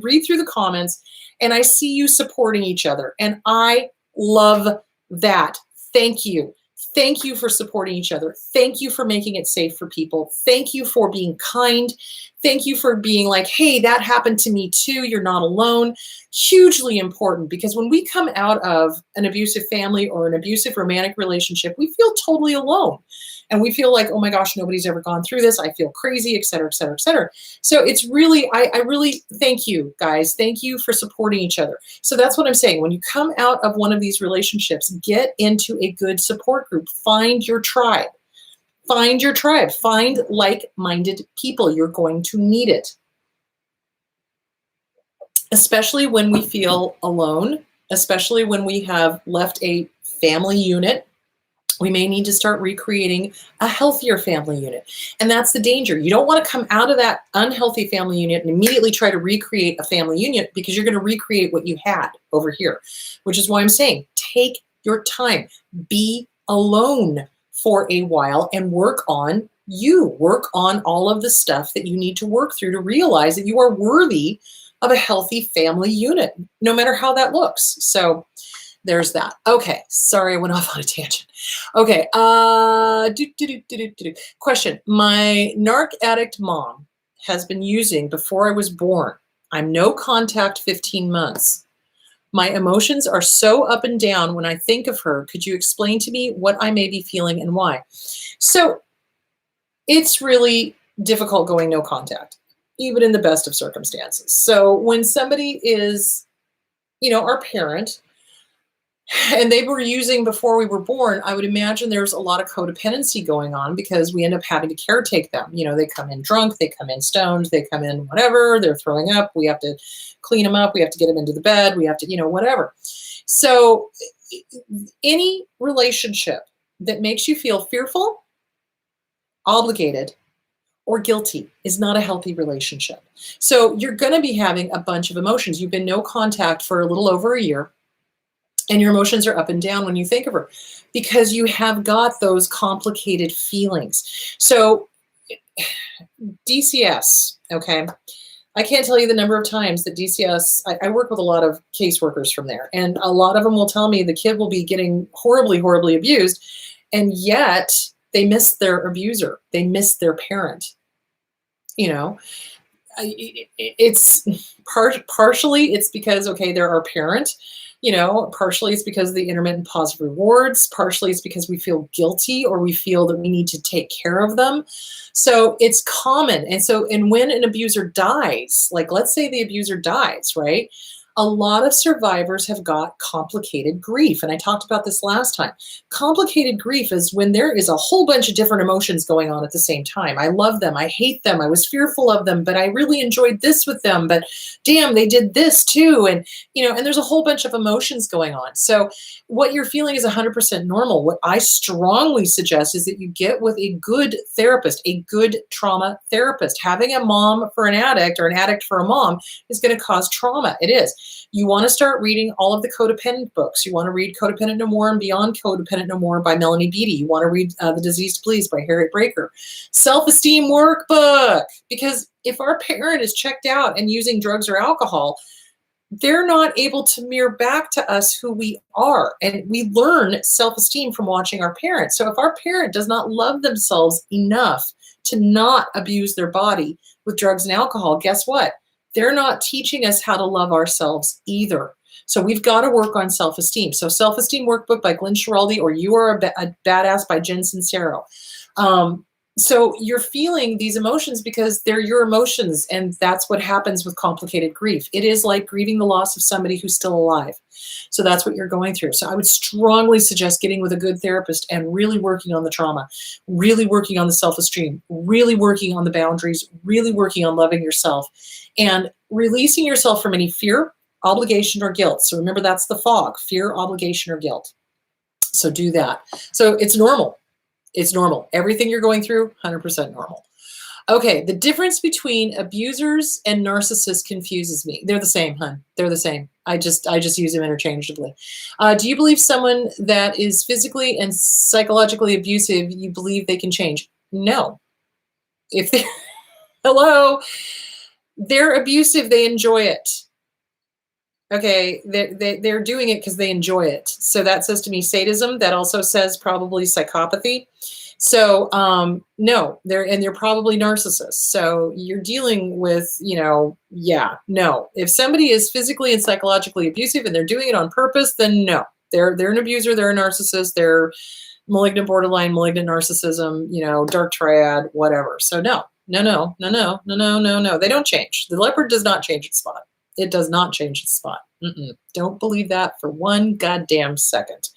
read through the comments and I see you supporting each other, and I love that. Thank you. Thank you for supporting each other. Thank you for making it safe for people. Thank you for being kind. Thank you for being like, hey, that happened to me too. You're not alone. Hugely important, because when we come out of an abusive family or an abusive romantic relationship, we feel totally alone. And we feel like, oh my gosh, nobody's ever gone through this. I feel crazy, et cetera, et cetera, et cetera. So it's really, I really thank you guys. Thank you for supporting each other. So that's what I'm saying. When you come out of one of these relationships, get into a good support group. Find your tribe. Find your tribe. Find like-minded people. You're going to need it. Especially when we feel alone, especially when we have left a family unit. We may need to start recreating a healthier family unit. And that's the danger. You don't want to come out of that unhealthy family unit and immediately try to recreate a family unit, because you're going to recreate what you had over here, which is why I'm saying take your time. Be alone for a while and work on you. Work on all of the stuff that you need to work through to realize that you are worthy of a healthy family unit, no matter how that looks. So there's that. Okay, sorry, I went off on a tangent. Okay, question. My narc addict mom has been using before I was born. I'm no contact 15 months. My emotions are so up and down when I think of her. Could you explain to me what I may be feeling and why? So it's really difficult going no contact, even in the best of circumstances. So when somebody is, our parent, and they were using before we were born, I would imagine there's a lot of codependency going on, because we end up having to caretake them. They come in drunk, they come in stoned, they come in whatever, they're throwing up. We have to clean them up. We have to get them into the bed. We have to, whatever. So any relationship that makes you feel fearful, obligated, or guilty is not a healthy relationship. So you're going to be having a bunch of emotions. You've been no contact for a little over a year. And your emotions are up and down when you think of her, because you have got those complicated feelings. So DCS, okay? I can't tell you the number of times that DCS, I work with a lot of caseworkers from there, and a lot of them will tell me the kid will be getting horribly, horribly abused, and yet they miss their abuser. They miss their parent. It's partially it's because, okay, they're our parent. Partially it's because of the intermittent positive rewards. Partially it's because we feel guilty, or we feel that we need to take care of them. So it's common. And when an abuser dies, like let's say the abuser dies, right? A lot of survivors have got complicated grief. And I talked about this last time. Complicated grief is when there is a whole bunch of different emotions going on at the same time. I love them. I hate them. I was fearful of them, but I really enjoyed this with them. But damn, they did this too. And, and there's a whole bunch of emotions going on. So what you're feeling is 100% normal. What I strongly suggest is that you get with a good therapist, a good trauma therapist. Having a mom for an addict or an addict for a mom is going to cause trauma. It is. You want to start reading all of the codependent books. You want to read Codependent No More and Beyond Codependent No More by Melanie Beattie. You want to read The Disease to Please by Harriet Breaker. Self-Esteem Workbook. Because if our parent is checked out and using drugs or alcohol, they're not able to mirror back to us who we are. And we learn self-esteem from watching our parents. So if our parent does not love themselves enough to not abuse their body with drugs and alcohol, guess what? They're not teaching us how to love ourselves either. So we've got to work on self-esteem. So Self-Esteem Workbook by Glenn Schiraldi, or You Are a Badass by Jen Sincero. So you're feeling these emotions because they're your emotions, and that's what happens with complicated grief. It is like grieving the loss of somebody who's still alive. So that's what you're going through. So I would strongly suggest getting with a good therapist and really working on the trauma, really working on the self-esteem, really working on the boundaries, really working on loving yourself, and releasing yourself from any fear, obligation, or guilt. So remember, that's the fog: fear, obligation, or guilt. So do that. So it's normal. It's normal. Everything you're going through, 100% normal. Okay, the difference between abusers and narcissists confuses me. They're the same, hun. They're the same. I just use them interchangeably. Do you believe someone that is physically and psychologically abusive, you believe they can change? No. If they, hello, they're abusive, they enjoy it. Okay, they're doing it because they enjoy it. So that says to me sadism. That also says probably psychopathy. So no, they're probably narcissists. So you're dealing with, yeah, no. If somebody is physically and psychologically abusive and they're doing it on purpose, then no. They're an abuser, they're a narcissist, they're malignant borderline, malignant narcissism, dark triad, whatever. So no. They don't change. The leopard does not change its spot. It does not change its spot. Don't believe that for one goddamn second.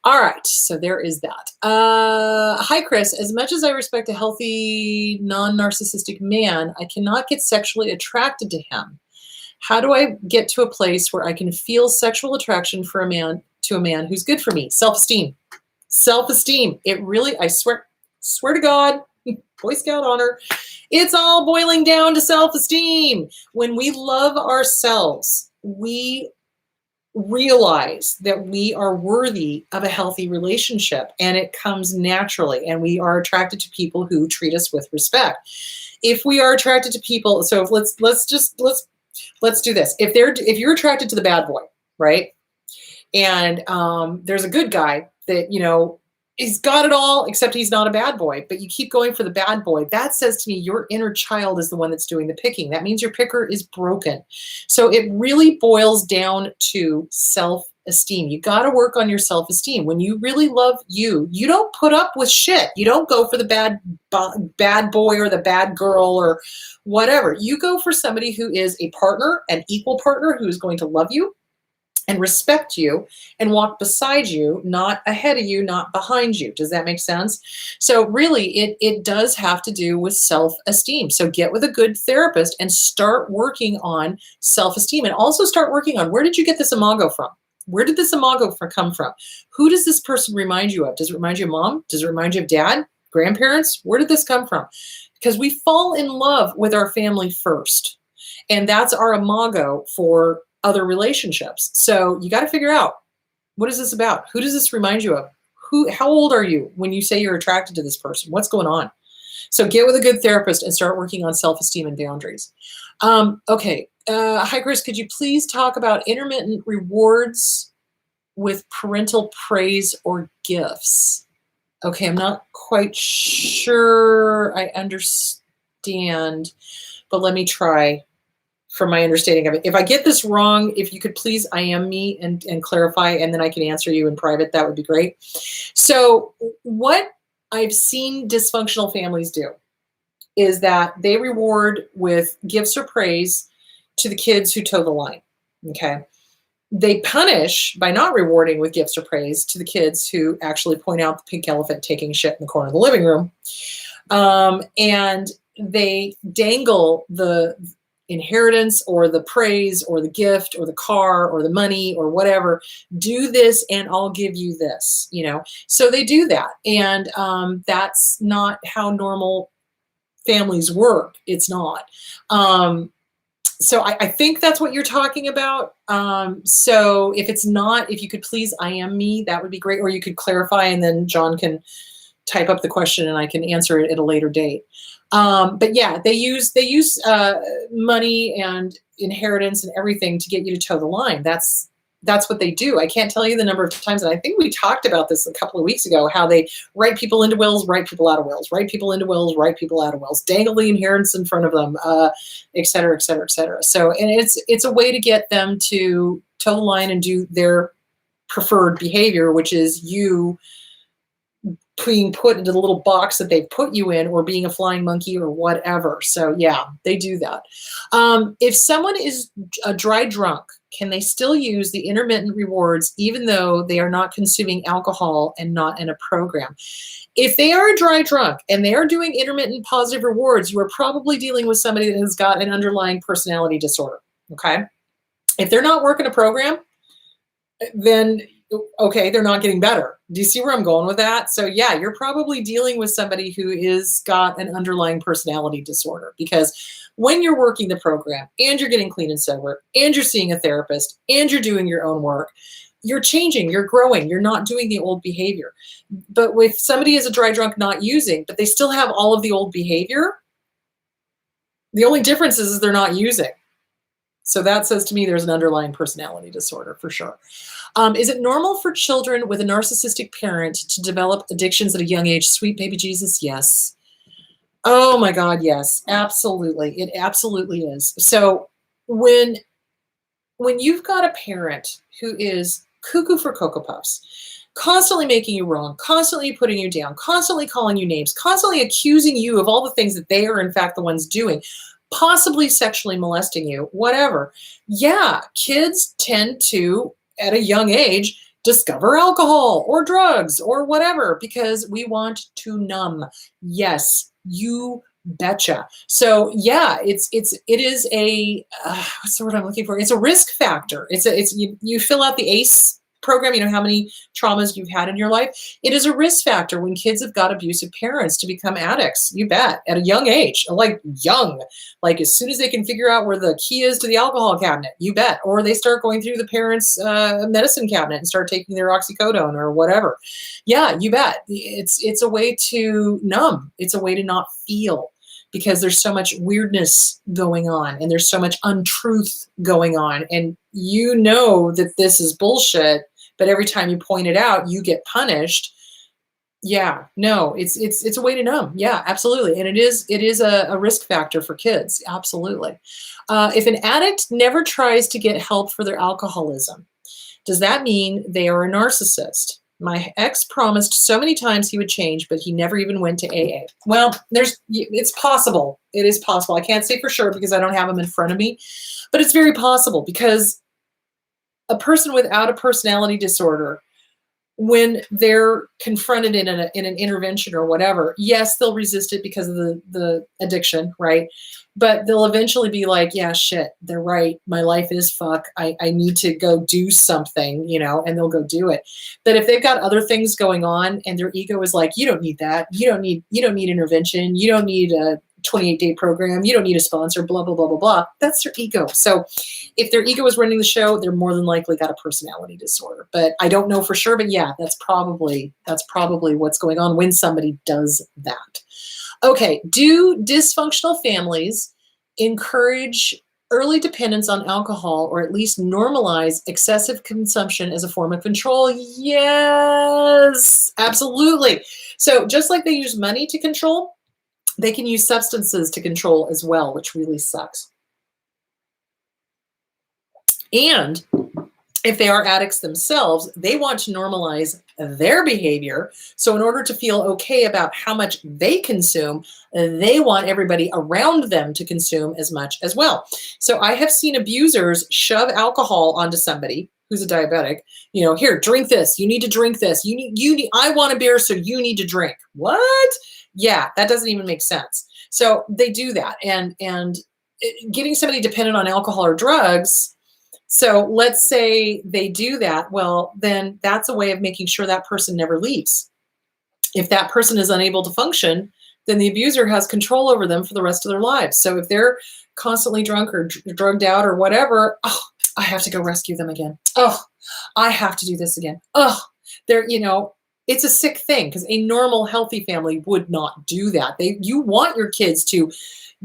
All right, so there is that. Hi, Chris. As much as I respect a healthy, non-narcissistic man, I cannot get sexually attracted to him. How do I get to a place where I can feel sexual attraction for a man who's good for me? Self-esteem. Self-esteem. It really, I swear to God, Boy Scout honor, it's all boiling down to self-esteem. When we love ourselves, we realize that we are worthy of a healthy relationship, and it comes naturally, and we are attracted to people who treat us with respect. If we are attracted to people, so let's do this. If you're attracted to the bad boy, right? And there's a good guy that, he's got it all, except he's not a bad boy, but you keep going for the bad boy. That says to me, your inner child is the one that's doing the picking. That means your picker is broken. So it really boils down to self-esteem. You got to work on your self-esteem. When you really love you, you don't put up with shit. You don't go for the bad boy or the bad girl or whatever. You go for somebody who is a partner, an equal partner, who is going to love you and respect you and walk beside you, not ahead of you, not behind you. Does that make sense? So really, it does have to do with self-esteem. So get with a good therapist and start working on self-esteem, and also start working on, where did you get this imago from? Where did this imago come from? Who does this person remind you of? Does it remind you of mom? Does it remind you of dad? Grandparents? Where did this come from? Because we fall in love with our family first. And that's our imago for other relationships. So you got to figure out, what is this about? Who does this remind you of? How old are you when you say you're attracted to this person? What's going on? So get with a good therapist and start working on self-esteem and boundaries. Okay. Hi, Chris. Could you please talk about intermittent rewards with parental praise or gifts? Okay. I'm not quite sure I understand, but let me try from my understanding of it. If I get this wrong, if you could please IM me and clarify, and then I can answer you in private, that would be great. So what I've seen dysfunctional families do is that they reward with gifts or praise to the kids who toe the line, okay? They punish by not rewarding with gifts or praise to the kids who actually point out the pink elephant taking shit in the corner of the living room. And they dangle the inheritance or the praise or the gift or the car or the money or whatever. Do this and I'll give you this, So they do that. And that's not how normal families work. It's not. So I think that's what you're talking about. So if it's not, if you could please IM me, that would be great. Or you could clarify, and then John can type up the question and I can answer it at a later date. But yeah, they use money and inheritance and everything to get you to toe the line. That's what they do. I can't tell you the number of times, and I think we talked about this a couple of weeks ago, how they write people into wills, write people out of wills, write people into wills, write people out of wills, dangle the inheritance in front of them, et cetera, et cetera, et cetera. So, and it's a way to get them to toe the line and do their preferred behavior, which is you being put into the little box that they've put you in, or being a flying monkey or whatever. So yeah, they do that. If someone is a dry drunk, can they still use the intermittent rewards even though they are not consuming alcohol and not in a program? If they are a dry drunk and they are doing intermittent positive rewards, you are probably dealing with somebody that has got an underlying personality disorder, okay? If they're not working a program, then okay, they're not getting better. Do you see where I'm going with that? So yeah, you're probably dealing with somebody who is got an underlying personality disorder, because when you're working the program and you're getting clean and sober and you're seeing a therapist and you're doing your own work, you're changing, you're growing, you're not doing the old behavior. But if somebody is a dry drunk not using, but they still have all of the old behavior, the only difference is they're not using. So that says to me there's an underlying personality disorder for sure. Is it normal for children with a narcissistic parent to develop addictions at a young age? Sweet baby Jesus, yes. Oh my God, yes, absolutely. It absolutely is. So when you've got a parent who is cuckoo for Cocoa Puffs, constantly making you wrong, constantly putting you down, constantly calling you names, constantly accusing you of all the things that they are in fact the ones doing, possibly sexually molesting you, whatever. Yeah, kids tend to, at a young age, discover alcohol or drugs or whatever because we want to numb. Yes, you betcha. So yeah, it is a what's the word I'm looking for? It's a risk factor. You fill out the ACE program, you know how many traumas you've had in your life. It is a risk factor when kids have got abusive parents to become addicts. You bet, at a young age, like as soon as they can figure out where the key is to the alcohol cabinet, you bet. Or they start going through the parents' medicine cabinet and start taking their oxycodone or whatever. Yeah, you bet. It's a way to numb. It's a way to not feel, because there's so much weirdness going on and there's so much untruth going on. And you know that this is bullshit, but every time you point it out, you get punished. Yeah, no, it's a way to numb. Yeah, absolutely. And it is a risk factor for kids. Absolutely. If an addict never tries to get help for their alcoholism, does that mean they are a narcissist? My ex promised so many times he would change, but he never even went to AA. Well, it's possible. It is possible. I can't say for sure because I don't have him in front of me, but it's very possible because a person without a personality disorder, when they're confronted in an intervention or whatever, yes, they'll resist it because of the addiction, right? But they'll eventually be like, yeah, shit, they're right. My life is fuck. I need to go do something, and they'll go do it. But if they've got other things going on and their ego is like, you don't need that. You don't need intervention. You don't need a 28-day program. You don't need a sponsor, blah, blah, blah, blah, blah. That's their ego. So if their ego is running the show, they're more than likely got a personality disorder. But I don't know for sure, but yeah, that's probably what's going on when somebody does that. Okay, do dysfunctional families encourage early dependence on alcohol or at least normalize excessive consumption as a form of control? Yes, absolutely. So just like they use money to control, they can use substances to control as well, which really sucks. And if they are addicts themselves, they want to normalize their behavior. So in order to feel okay about how much they consume, they want everybody around them to consume as much as well. So I have seen abusers shove alcohol onto somebody who's a diabetic. Here, drink this. You need to drink this. You need, I want a beer, so you need to drink. What? Yeah, that doesn't even make sense. So they do that. And getting somebody dependent on alcohol or drugs, so let's say they do that. Well, then that's a way of making sure that person never leaves. If that person is unable to function, then the abuser has control over them for the rest of their lives. So if they're constantly drunk or drugged out or whatever, oh, I have to go rescue them again. Oh, I have to do this again. Oh, it's a sick thing because a normal, healthy family would not do that. You want your kids to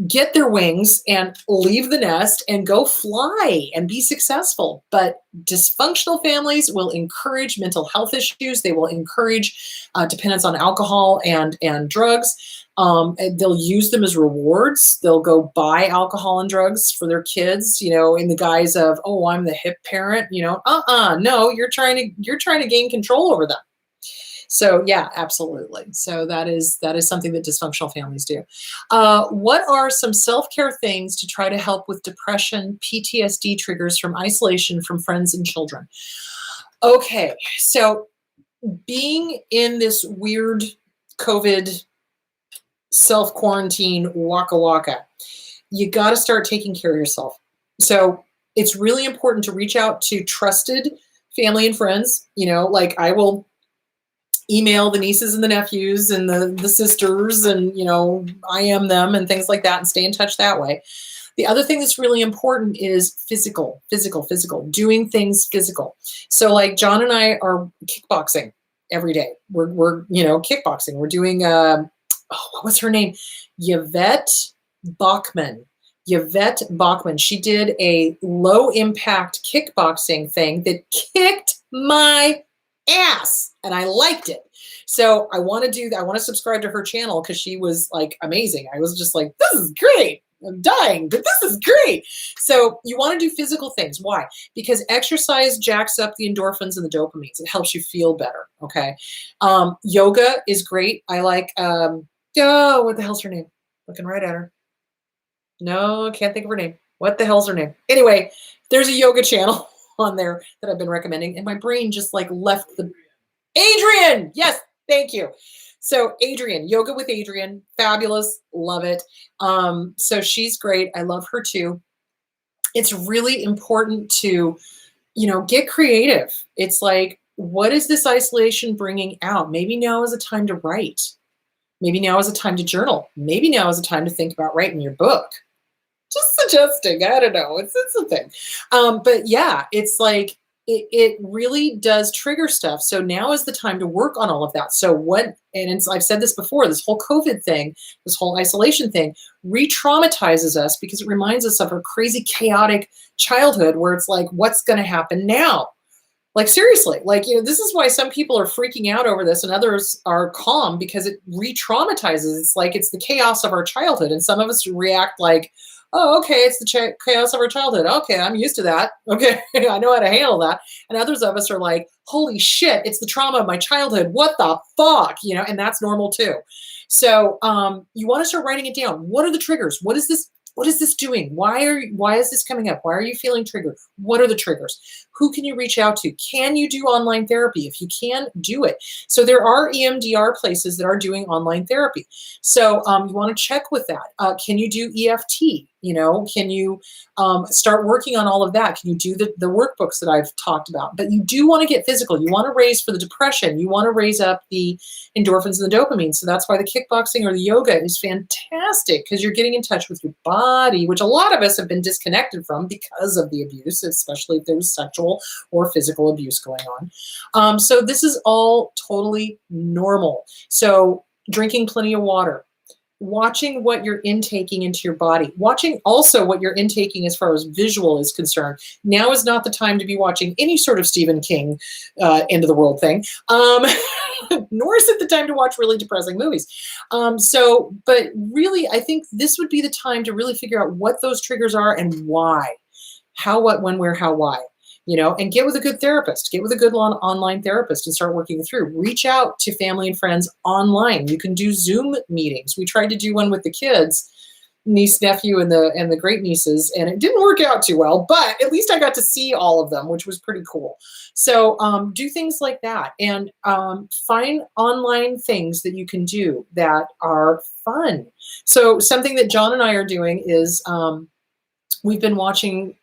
get their wings and leave the nest and go fly and be successful. But dysfunctional families will encourage mental health issues. They will encourage dependence on alcohol and drugs. They'll use them as rewards. They'll go buy alcohol and drugs for their kids, in the guise of, oh, I'm the hip parent, no, you're trying to gain control over them. So yeah, absolutely. So that is something that dysfunctional families do. What are some self-care things to try to help with depression, PTSD triggers from isolation from friends and children? Okay, so being in this weird COVID self-quarantine waka waka, you got to start taking care of yourself. So it's really important to reach out to trusted family and friends. Like I will email the nieces and the nephews and the sisters and, IM them and things like that and stay in touch that way. The other thing that's really important is physical, doing things physical. So like John and I are kickboxing every day. We're kickboxing. We're doing, what was her name? Yvette Bachman. Yvette Bachman. She did a low impact kickboxing thing that kicked my ass and I liked it. So I want to do that. I want to subscribe to her channel because she was like amazing. I was just like, this is great. I'm dying, but this is great. So you want to do physical things. Why? Because exercise jacks up the endorphins and the dopamines. It helps you feel better. Okay. Yoga is great. I like, oh, what the hell's her name? Looking right at her. No, I can't think of her name. What the hell's her name? Anyway, there's a yoga channel on there that I've been recommending, and my brain just like left the Adrian. Yes, thank you. So Adrian, Yoga with Adrian, fabulous, love it. So she's great. I love her too. It's really important to, get creative. It's like, what is this isolation bringing out? Maybe now is a time to write. Maybe now is a time to journal. Maybe now is a time to think about writing your book. Just suggesting, I don't know, it's a thing. But yeah, it's like, it really does trigger stuff. So now is the time to work on all of that. So I've said this before, this whole COVID thing, this whole isolation thing re-traumatizes us because it reminds us of our crazy, chaotic childhood where it's like, what's going to happen now? Like, seriously, like, this is why some people are freaking out over this and others are calm because it re-traumatizes. It's like, it's the chaos of our childhood. And some of us react like, oh, okay, it's the chaos of our childhood. Okay, I'm used to that. Okay, I know how to handle that. And others of us are like, holy shit, it's the trauma of my childhood. What the fuck? And that's normal too. So you want to start writing it down. What are the triggers? What is this doing? Why is this coming up? Why are you feeling triggered? What are the triggers? Who can you reach out to? Can you do online therapy? If you can, do it. So there are EMDR places that are doing online therapy. So you want to check with that. Can you do EFT? Can you start working on all of that? Can you do the workbooks that I've talked about? But you do want to get physical. You want to raise for the depression. You want to raise up the endorphins and the dopamine. So that's why the kickboxing or the yoga is fantastic because you're getting in touch with your body, which a lot of us have been disconnected from because of the abuse, especially if there was sexual or physical abuse going on. So this is all totally normal. So drinking plenty of water. Watching what you're intaking into your body, watching also what you're intaking as far as visual is concerned. Now is not the time to be watching any sort of Stephen King end of the world thing, nor is it the time to watch really depressing movies. But really, I think this would be the time to really figure out what those triggers are and why. How, what, when, where, how, why. And get with a good therapist, get with a good online therapist and start working it through. Reach out to family and friends online. You can do Zoom meetings. We tried to do one with the kids, niece, nephew, and the great nieces, and it didn't work out too well, but at least I got to see all of them, which was pretty cool. So do things like that and find online things that you can do that are fun. So something that John and I are doing is we've been watching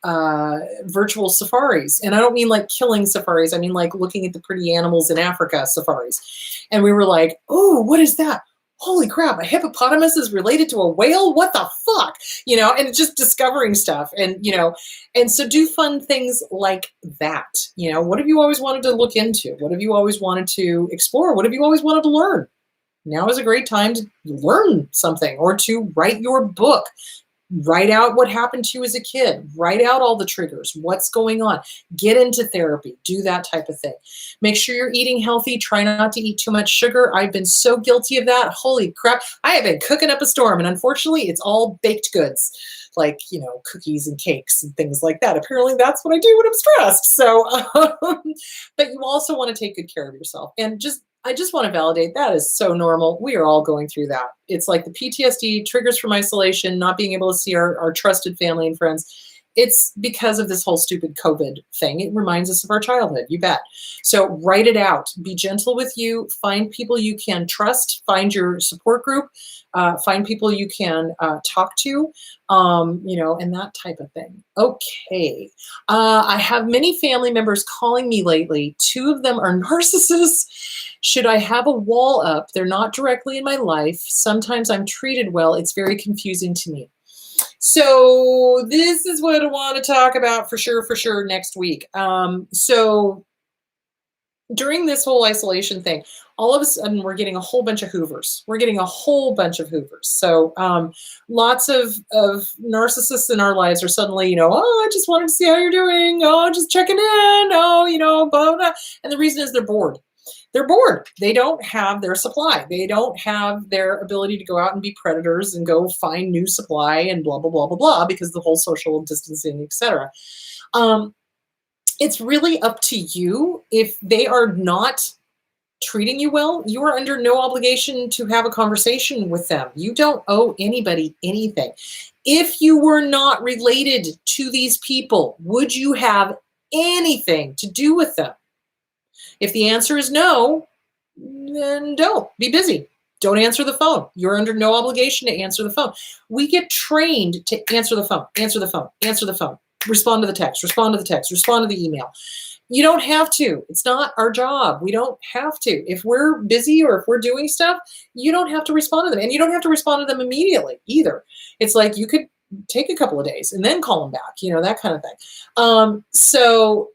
virtual safaris. And I don't mean like killing safaris. I mean like looking at the pretty animals in Africa safaris. And we were like, oh, what is that? Holy crap, a hippopotamus is related to a whale? What the fuck? And just discovering stuff. And, and so do fun things like that. What have you always wanted to look into? What have you always wanted to explore? What have you always wanted to learn? Now is a great time to learn something or to write your book. Write out what happened to you as a kid. Write out all the triggers. What's going on? Get into therapy. Do that type of thing. Make sure you're eating healthy. Try not to eat too much sugar. I've been so guilty of that. Holy crap. I have been cooking up a storm. And unfortunately, it's all baked goods like, cookies and cakes and things like that. Apparently, that's what I do when I'm stressed. So, but you also want to take good care of yourself. And I just want to validate that is so normal. We are all going through that. It's like the PTSD, triggers from isolation, not being able to see our trusted family and friends. It's because of this whole stupid COVID thing. It reminds us of our childhood, you bet. So write it out. Be gentle with you. Find people you can trust. Find your support group. Find people you can talk to, and that type of thing. Okay. I have many family members calling me lately. 2 of them are narcissists. Should I have a wall up? They're not directly in my life. Sometimes I'm treated well. It's very confusing to me. So this is what I want to talk about for sure next week. So during this whole isolation thing, all of a sudden we're getting a whole bunch of Hoovers. We're getting a whole bunch of Hoovers. So lots of narcissists in our lives are suddenly, oh, I just wanted to see how you're doing. Oh, just checking in. Oh, blah, blah. And the reason is they're bored. They're bored. They don't have their supply. They don't have their ability to go out and be predators and go find new supply and blah, blah, blah, blah, blah, because the whole social distancing, etc. It's really up to you. If they are not treating you well, you are under no obligation to have a conversation with them. You don't owe anybody anything. If you were not related to these people, would you have anything to do with them? If the answer is no, then don't. Be busy. Don't answer the phone. You're under no obligation to answer the phone. We get trained to answer the phone, answer the phone, answer the phone, respond to the text, respond to the text, respond to the email. You don't have to. It's not our job. We don't have to. If we're busy or if we're doing stuff, you don't have to respond to them. And you don't have to respond to them immediately either. It's like you could take a couple of days and then call them back, that kind of thing. So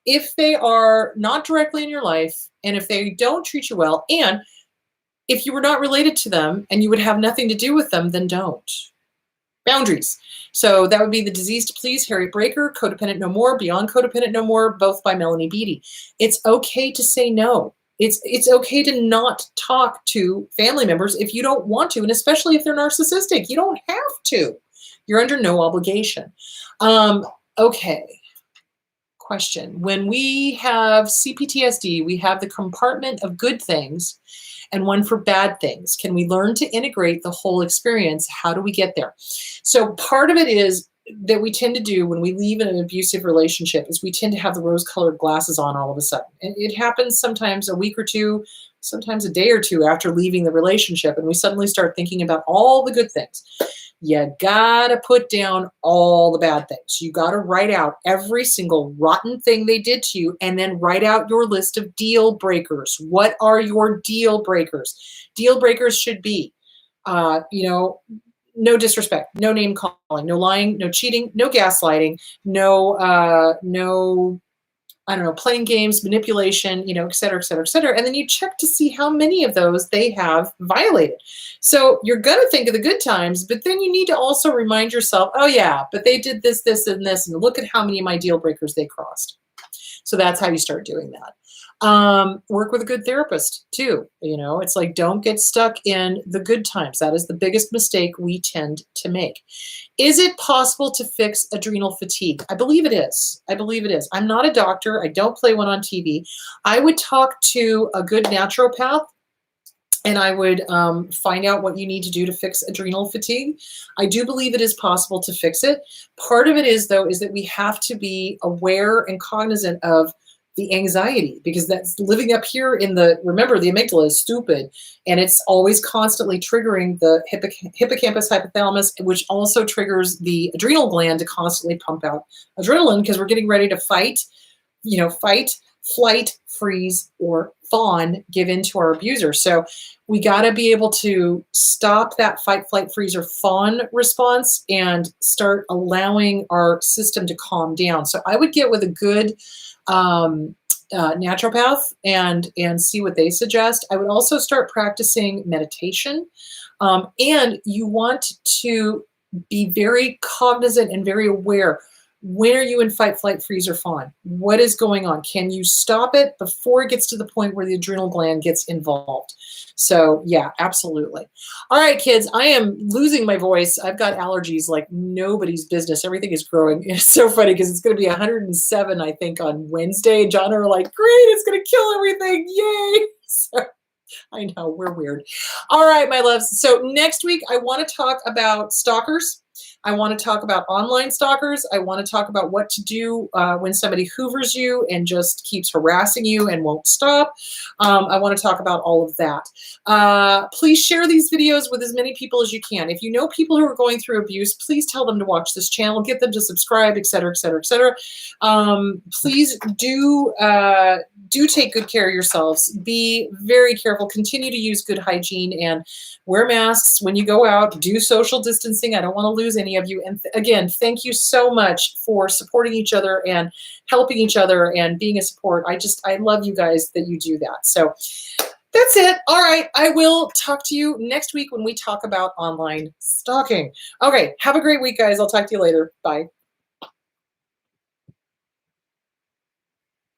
if they are not directly in your life, and if they don't treat you well, and if you were not related to them and you would have nothing to do with them, then don't. Boundaries. So that would be The Disease to Please, Harriet Breaker, Codependent No More, Beyond Codependent No More, both by Melanie Beattie. It's okay to say no. It's okay to not talk to family members if you don't want to, and especially if they're narcissistic. You don't have to. You're under no obligation. Okay. Question. When we have CPTSD, we have the compartment of good things and one for bad things. Can we learn to integrate the whole experience? How do we get there? So part of it is that we tend to do when we leave an abusive relationship is we tend to have the rose-colored glasses on all of a sudden. And it happens sometimes a week or two, sometimes a day or two after leaving the relationship, and we suddenly start thinking about all the good things. You gotta put down all the bad things. You gotta write out every single rotten thing they did to you, and then write out your list of deal breakers. What are your deal breakers? Deal breakers should be, no disrespect, no name calling, no lying, no cheating, no gaslighting, no playing games, manipulation, et cetera, et cetera, et cetera. And then you check to see how many of those they have violated. So you're going to think of the good times, but then you need to also remind yourself, oh yeah, but they did this, this, and this, and look at how many of my deal breakers they crossed. So that's how you start doing that. Work with a good therapist too. It's like, don't get stuck in the good times. That is the biggest mistake we tend to make. Is it possible to fix adrenal fatigue? I believe it is. I'm not a doctor. I don't play one on TV. I would talk to a good naturopath, and I would find out what you need to do to fix adrenal fatigue. I do believe it is possible to fix it. Part of it is, though, is that we have to be aware and cognizant of the anxiety, because that's living up here in remember, the amygdala is stupid, and it's always constantly triggering the hippocampus, hypothalamus, which also triggers the adrenal gland to constantly pump out adrenaline, because we're getting ready to fight, fight, flight, freeze, or fawn, give in to our abuser. So we got to be able to stop that fight, flight, freeze, or fawn response and start allowing our system to calm down. So I would get with a good naturopath and see what they suggest. I would also start practicing meditation. And you want to be very cognizant and very aware. When are you in fight, flight, freeze, or fawn? What is going on? Can you stop it before it gets to the point where the adrenal gland gets involved? So yeah, absolutely. All right, kids, I am losing my voice. I've got allergies like nobody's business. Everything is growing. It's so funny because it's going to be 107, I think, on Wednesday. And John are like, great, it's going to kill everything. Yay. So, I know, we're weird. All right, my loves. So next week, I want to talk about stalkers. I want to talk about online stalkers. I want to talk about what to do when somebody hoovers you and just keeps harassing you and won't stop. I want to talk about all of that. Please share these videos with as many people as you can. If you know people who are going through abuse, please tell them to watch this channel, get them to subscribe, et cetera, et cetera, et cetera. Please do take good care of yourselves. Be very careful. Continue to use good hygiene and wear masks when you go out. Do social distancing. I don't want to lose any many of you. And again, thank you so much for supporting each other and helping each other and being a support. I love you guys that you do that. So that's it. All right. I will talk to you next week when we talk about online stalking. Okay. Have a great week, guys. I'll talk to you later. Bye.